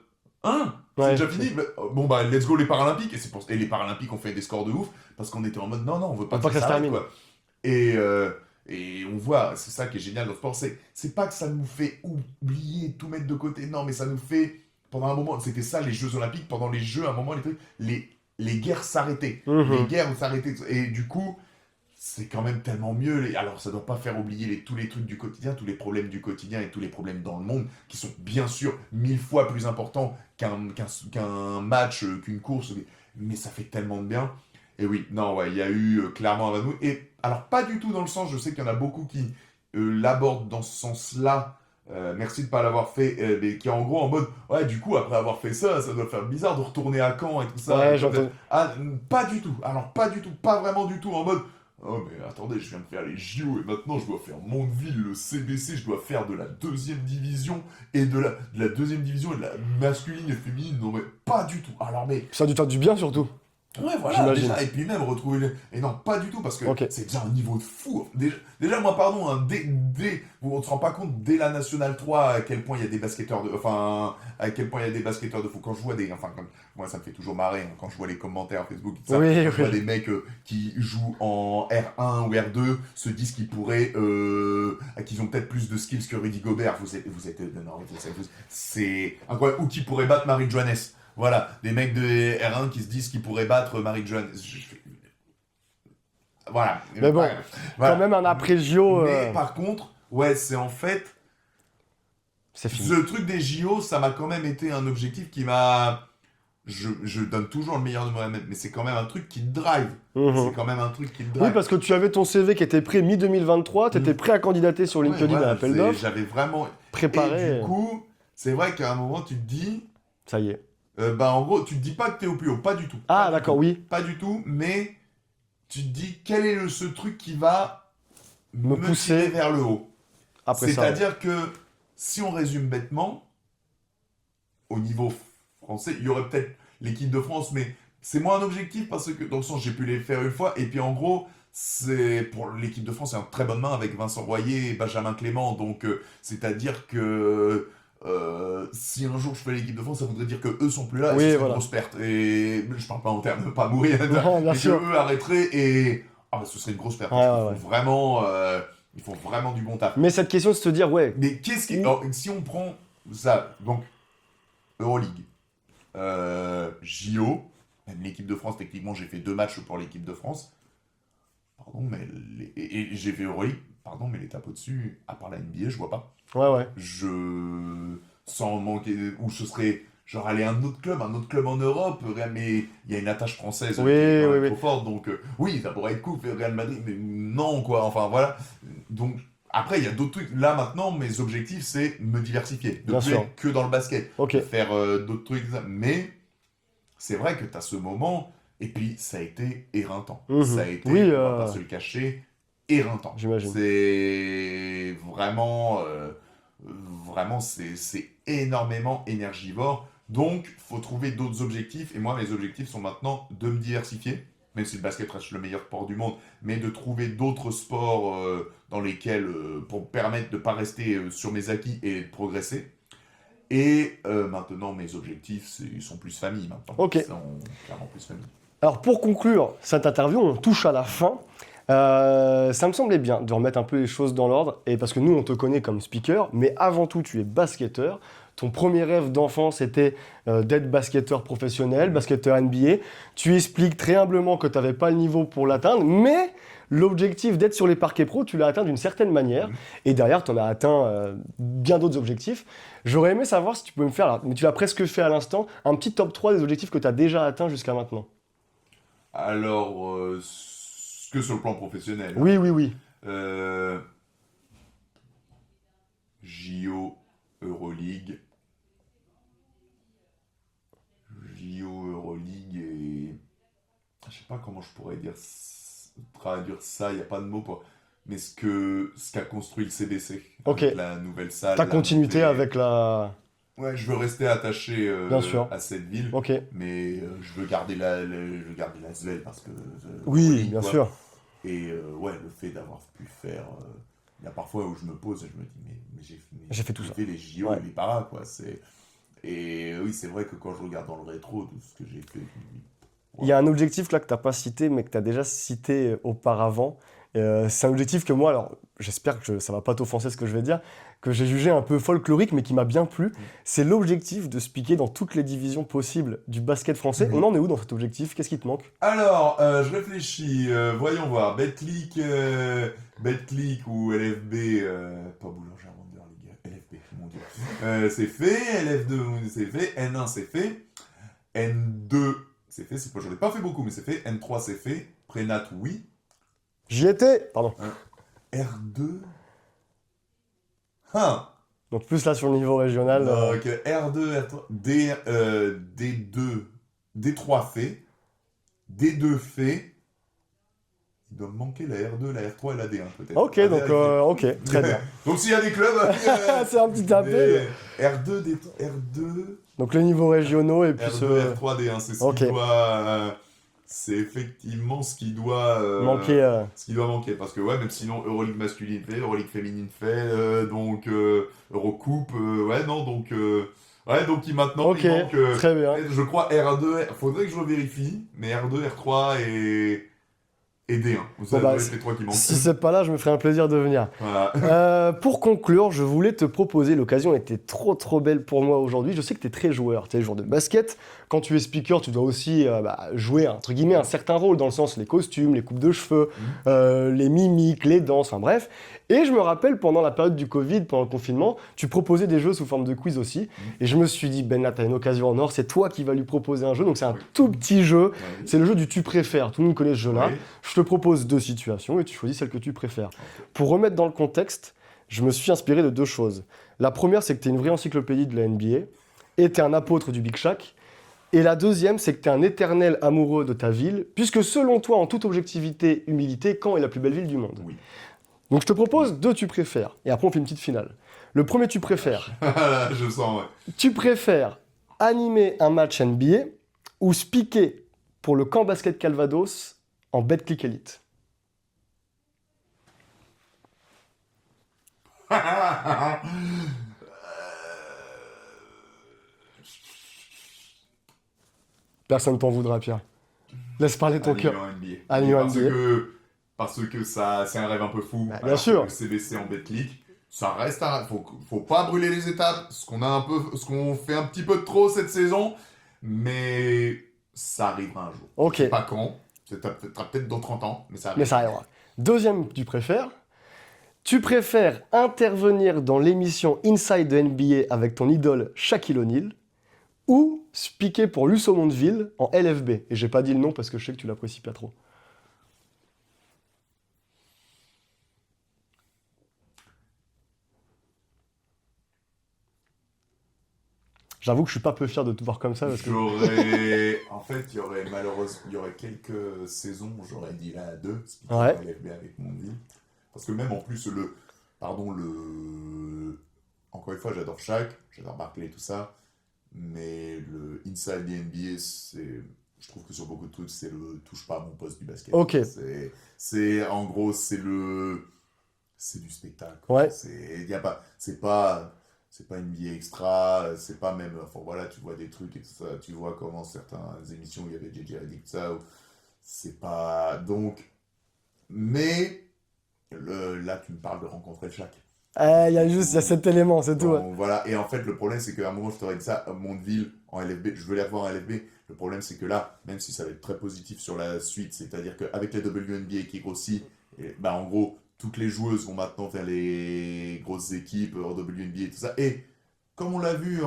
hein, c'est Ouais. déjà fini. Bon bah let's go les Paralympiques, et les Paralympiques ont fait des scores de ouf, parce qu'on était en mode non, on veut pas On veut que pas ça que ça se s'arrête, termine. quoi. Et on voit, c'est ça qui est génial dans le sport, c'est pas que ça nous fait oublier, tout mettre de côté, non, mais ça nous fait pendant un moment, c'était ça les Jeux Olympiques, pendant les Jeux, à un moment, les guerres s'arrêtaient. Mhm. Les guerres s'arrêtaient. Et du coup, c'est quand même tellement mieux. Alors, ça doit pas faire oublier tous les trucs du quotidien, tous les problèmes du quotidien et tous les problèmes dans le monde, qui sont bien sûr 1000 fois plus importants qu'un match, qu'une course. Mais ça fait tellement de bien. Et oui, non, ouais, il y a eu clairement un Vanou. Et alors, pas du tout dans le sens, je sais qu'il y en a beaucoup qui l'abordent dans ce sens-là. Merci de ne pas l'avoir fait, mais qui est en gros en mode, ouais, du coup, après avoir fait ça, ça doit faire bizarre de retourner à Caen et tout ça. Ouais, Et j'entends. ah, pas du tout. Alors, pas du tout, pas vraiment du tout en mode, oh, mais attendez, je viens de faire les JO et maintenant je dois faire Mondeville, le CBC, je dois faire de la deuxième division et de la deuxième division et de la masculine et féminine. Non, mais pas du tout. Alors, mais Ça a dû te faire du bien surtout. ouais, voilà, J'imagine. déjà, et puis même retrouver Et non, pas du tout, parce que Ok. c'est déjà un niveau de fou. Déjà moi, pardon, hein, on se rend pas compte, dès la Nationale 3, à quel point il y a des basketteurs de... Enfin, à quel point il y a des basketteurs de fou. Quand je vois des... Enfin, moi, ça me fait toujours marrer, hein, quand je vois les commentaires Facebook, et tout ça, Oui, quand je vois oui. des mecs qui jouent en R1 ou R2, se disent qu'ils pourraient... qu'ils ont peut-être plus de skills que Rudy Gobert. Vous êtes... Non, c'est incroyable. Ou qui pourraient battre Marie-Joannes. Voilà, des mecs de R1 qui se disent qu'ils pourraient battre Marie-Joanne. Voilà. Mais bon, Voilà. Quand même un après-JO, Mais par contre, ouais, c'est en fait... c'est fini. Ce truc des JO, ça m'a quand même été un objectif qui m'a... Je donne toujours le meilleur de moi-même, mais c'est quand même un truc qui te drive. Mhm. C'est quand même un truc qui te Oui, drive. parce que tu avais ton CV qui était prêt mi-2023, tu étais prêt à candidater sur Ouais, LinkedIn voilà, à l'appel d'offres, j'avais vraiment... préparé. Et du coup, c'est vrai qu'à un moment, tu te dis... Ça y est. en gros, tu te dis pas que t'es au plus haut, pas du tout. Ah, Pas du d'accord, tout. oui. Pas du tout, mais tu te dis quel est ce truc qui va Me me pousser tirer vers le haut. Après ça. C'est-à-dire que si on résume bêtement, au niveau français, il y aurait peut-être l'équipe de France, mais c'est moins un objectif parce que dans le sens j'ai pu les faire une fois et puis en gros c'est pour l'équipe de France c'est en très bonne main avec Vincent Royer et Benjamin Clément, donc c'est-à-dire que si un jour je fais l'équipe de France, ça voudrait dire que eux sont plus là et Oui, ce serait voilà. une grosse perte. Et je parle pas en termes de pas mourir, Non, bien mais sûr. que eux arrêteraient et ce serait une grosse perte. Ouais, Parce ouais, qu'ils font vraiment, ils font vraiment du bon taf. Mais cette question de se dire, ouais, Mais qu'est-ce qui, Oui. alors, si on prend ça, donc Euroleague, JO, même l'équipe de France, techniquement j'ai fait 2 matchs pour l'équipe de France. Pardon, mais et j'ai fait Euroleague. Pardon, mais l'étape au-dessus, à part la NBA, je vois pas. ouais. Sans manquer, ou ce serait genre aller à un autre club en Europe, mais il y a une attache française Oui, qui est quand même oui, trop forte, donc oui, ça pourrait être cool, faire Real Madrid, mais non, quoi, enfin voilà. Donc, après, il y a d'autres trucs. Là, maintenant, mes objectifs, c'est me diversifier, de Bien plus sûr. être que dans le basket, Ok. de faire d'autres trucs, mais c'est vrai que tu as ce moment, et puis ça a été éreintant. Mhm. Ça a été, Oui, on va pas se le cacher, éreintant. J'imagine. C'est vraiment, c'est énormément énergivore. Donc, faut trouver d'autres objectifs. Et moi, mes objectifs sont maintenant de me diversifier, même si le basket reste le meilleur sport du monde, mais de trouver d'autres sports dans lesquels, pour me permettre de ne pas rester sur mes acquis et de progresser. Et maintenant, mes objectifs, ils sont plus famille maintenant. Ok. Ils sont clairement plus famille. Alors pour conclure cette interview, on touche à la fin. Ça me semblait bien de remettre un peu les choses dans l'ordre, et parce que nous on te connaît comme speaker, mais avant tout tu es basketteur. Ton premier rêve d'enfance était d'être basketteur professionnel, basketteur NBA. Tu expliques très humblement que tu n'avais pas le niveau pour l'atteindre, mais l'objectif d'être sur les parquets pro, tu l'as atteint d'une certaine manière. Et derrière, tu en as atteint bien d'autres objectifs. J'aurais aimé savoir si tu pouvais me faire, mais tu l'as presque fait à l'instant, un petit top 3 des objectifs que tu as déjà atteints jusqu'à maintenant. Alors, que sur le plan professionnel. Oui. JO, Euroleague. Et... Je sais pas comment je pourrais traduire ça, il n'y a pas de mot pour... Mais ce qu'a construit le CBC, Ok. avec la nouvelle salle. Ta la continuité montée. avec la... Ouais, je veux rester attaché Bien sûr. à cette ville, Ok. mais je veux garder l'Asvel parce que... Oui, Euroleague, bien quoi. sûr. Et ouais, le fait d'avoir pu faire... il y a parfois où je me pose et je me dis, mais J'ai fait tout ça. J'ai fait les JO Ouais. et les paras, quoi. Et oui, c'est vrai que quand je regarde dans le rétro, tout ce que j'ai fait, je me dis, Il y a un objectif là que tu n'as pas cité, mais que tu as déjà cité auparavant. C'est un objectif que moi, alors j'espère que ça ne va pas t'offenser ce que je vais dire, que j'ai jugé un peu folklorique, mais qui m'a bien plu. C'est l'objectif de se piquer dans toutes les divisions possibles du basket français. On en est où dans cet objectif? Qu'est-ce qui te manque? Alors, je réfléchis. Voyons voir. Betclic ou LFB. Pas Boulanger Wonder League. LFB, mon dieu. C'est fait. LF2, c'est fait. N1, c'est fait. N2, c'est fait. J'en ai pas fait beaucoup, mais c'est fait. N3, c'est fait. Prénat, oui. J'y étais. Pardon. R2. Hein. Donc plus là sur le niveau régional. Ok, R2, R3, D2, D3 fait, D2 fait. Il doit me manquer la R2, la R3 et la D1 peut-être. Ok, donc ok, très bien. Donc s'il y a des clubs, C'est un petit appel. R2, R2, Donc les niveaux régionaux et puis R2, R3, D1, c'est ce qui doit... c'est effectivement ce qui doit manquer. Ce qui doit manquer. Parce que ouais, même sinon, Euroleague masculine fait, Euroleague féminine fait, donc Eurocoupe, ouais, non, donc... ouais, donc maintenant, il manque... très bien. Je crois R2, faudrait que je revérifie, mais R2, R3 et D1. Ça doit être les trois qui manquent. Si c'est pas là, je me ferai un plaisir de venir. Voilà. Pour conclure, je voulais te proposer, l'occasion était trop belle pour moi aujourd'hui. Je sais que tu es très joueur, tu es joueur de basket. Quand tu es speaker, tu dois aussi jouer, entre guillemets, un certain rôle, dans le sens les costumes, les coupes de cheveux, les mimiques, les danses, enfin bref. Et je me rappelle, pendant la période du Covid, pendant le confinement, tu proposais des jeux sous forme de quiz aussi. Et je me suis dit, Ben là, tu as une occasion en or, c'est toi qui vas lui proposer un jeu. Donc c'est un tout petit jeu, c'est le jeu du tu préfères. Tout le monde connaît ce jeu-là. Je te propose 2 situations et tu choisis celle que tu préfères. Pour remettre dans le contexte, je me suis inspiré de 2 choses. La première, c'est que tu es une vraie encyclopédie de la NBA et tu es un apôtre du Big Shaq. Et la deuxième, c'est que tu es un éternel amoureux de ta ville, puisque selon toi, en toute objectivité, humilité, Caen est la plus belle ville du monde. Oui. Donc je te propose 2 tu préfères, et après on fait une petite finale. Le premier tu préfères. Je sens, ouais. Tu préfères animer un match NBA ou speaker pour le camp basket Calvados en Betclic Elite? Personne t'en voudra, Pierre. Laisse parler ton cœur. Animer NBA. Parce que ça, c'est un rêve un peu fou. Bien sûr. Le CBC en Betclic, ça reste un rêve. Faut pas brûler les étapes. Ce qu'on fait un petit peu de trop cette saison, mais ça arrivera un jour. Ok. Je sais pas quand. Ça peut-être dans 30 ans, mais ça arrivera. Mais ça arrivera. Deuxième, tu préfères. Tu préfères intervenir dans l'émission Inside the NBA avec ton idole Shaquille O'Neal ou speaker pour Lusso Mondeville en LFB. Et j'ai pas dit le nom parce que je sais que tu l'apprécies pas trop. J'avoue que je suis pas peu fier de te voir comme ça parce que... En fait, il y aurait quelques saisons où j'aurais dit là à 2, Ouais. LFB avec Mondeville. Parce que même en plus, encore une fois, j'adore Shaq, j'adore Barkley, tout ça. Mais le Inside the NBA, je trouve que sur beaucoup de trucs, c'est le touche pas à mon poste du basket. Ok. En gros, c'est du spectacle. Ouais. C'est pas NBA extra, c'est pas même, enfin voilà, tu vois des trucs et tout ça, tu vois comment certaines émissions où il y avait JJ Redick, ça, c'est pas, donc, mais, là, tu me parles de rencontrer le Shaq. Il y a cet élément, c'est tout. Donc, voilà, et en fait, le problème, c'est qu'à un moment, je t'aurais dit ça, Mondeville, en LFB, je veux les revoir en LFB, le problème, c'est que là, même si ça va être très positif sur la suite, c'est-à-dire qu'avec la WNBA qui grossit, en gros, toutes les joueuses vont maintenant faire les grosses équipes en WNBA et tout ça. Et comme on l'a vu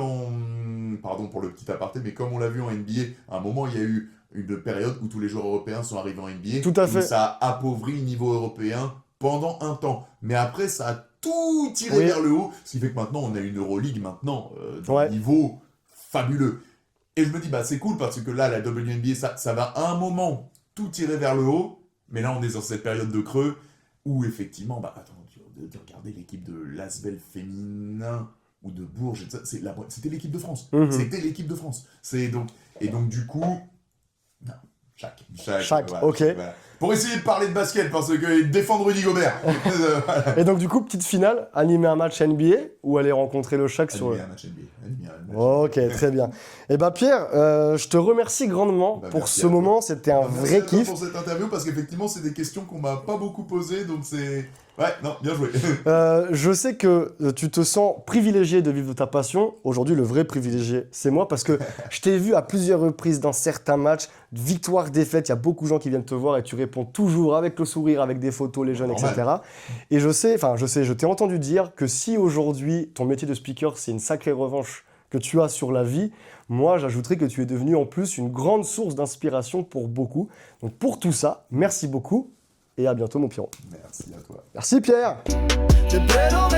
pardon pour le petit aparté, mais comme on l'a vu en NBA, à un moment, il y a eu une période où tous les joueurs européens sont arrivés en NBA. Tout à fait. Ça a appauvri le niveau européen pendant un temps. Mais après, ça a tout tiré vers le haut, ce qui fait que maintenant, on a une Euroleague d'un niveau fabuleux. Et je me dis, c'est cool parce que là, la WNBA, ça va à un moment tout tirer vers le haut, mais là, on est dans cette période de creux où effectivement, de regarder l'équipe de l'Asvel féminin ou de Bourges, c'était l'équipe de France. C'était l'équipe de France. Donc du coup, non, Shaq, voilà, ok. Voilà. Pour essayer de parler de basket, parce que défendre Rudy Gobert. Voilà. Et donc du coup, petite finale, animer un match NBA ou aller rencontrer le Shaq sur... Animer un match NBA. Ok, très bien. Et Pierre, je te remercie grandement pour ce moment, c'était un vrai kiff. Merci pour cette interview, parce qu'effectivement, c'est des questions qu'on m'a pas beaucoup posées, donc c'est Ouais, non, bien joué. Je sais que tu te sens privilégié de vivre de ta passion. Aujourd'hui, le vrai privilégié, c'est moi, parce que je t'ai vu à plusieurs reprises dans certains matchs, victoire, défaite, il y a beaucoup de gens qui viennent te voir et tu réponds toujours avec le sourire, avec des photos, les jeunes, Normal. etc. Et je t'ai entendu dire que si aujourd'hui, ton métier de speaker, c'est une sacrée revanche que tu as sur la vie, moi, j'ajouterais que tu es devenu en plus une grande source d'inspiration pour beaucoup. Donc pour tout ça, merci beaucoup et à bientôt, mon Pierrot. Merci à toi. Merci, Pierre. Te puedo ver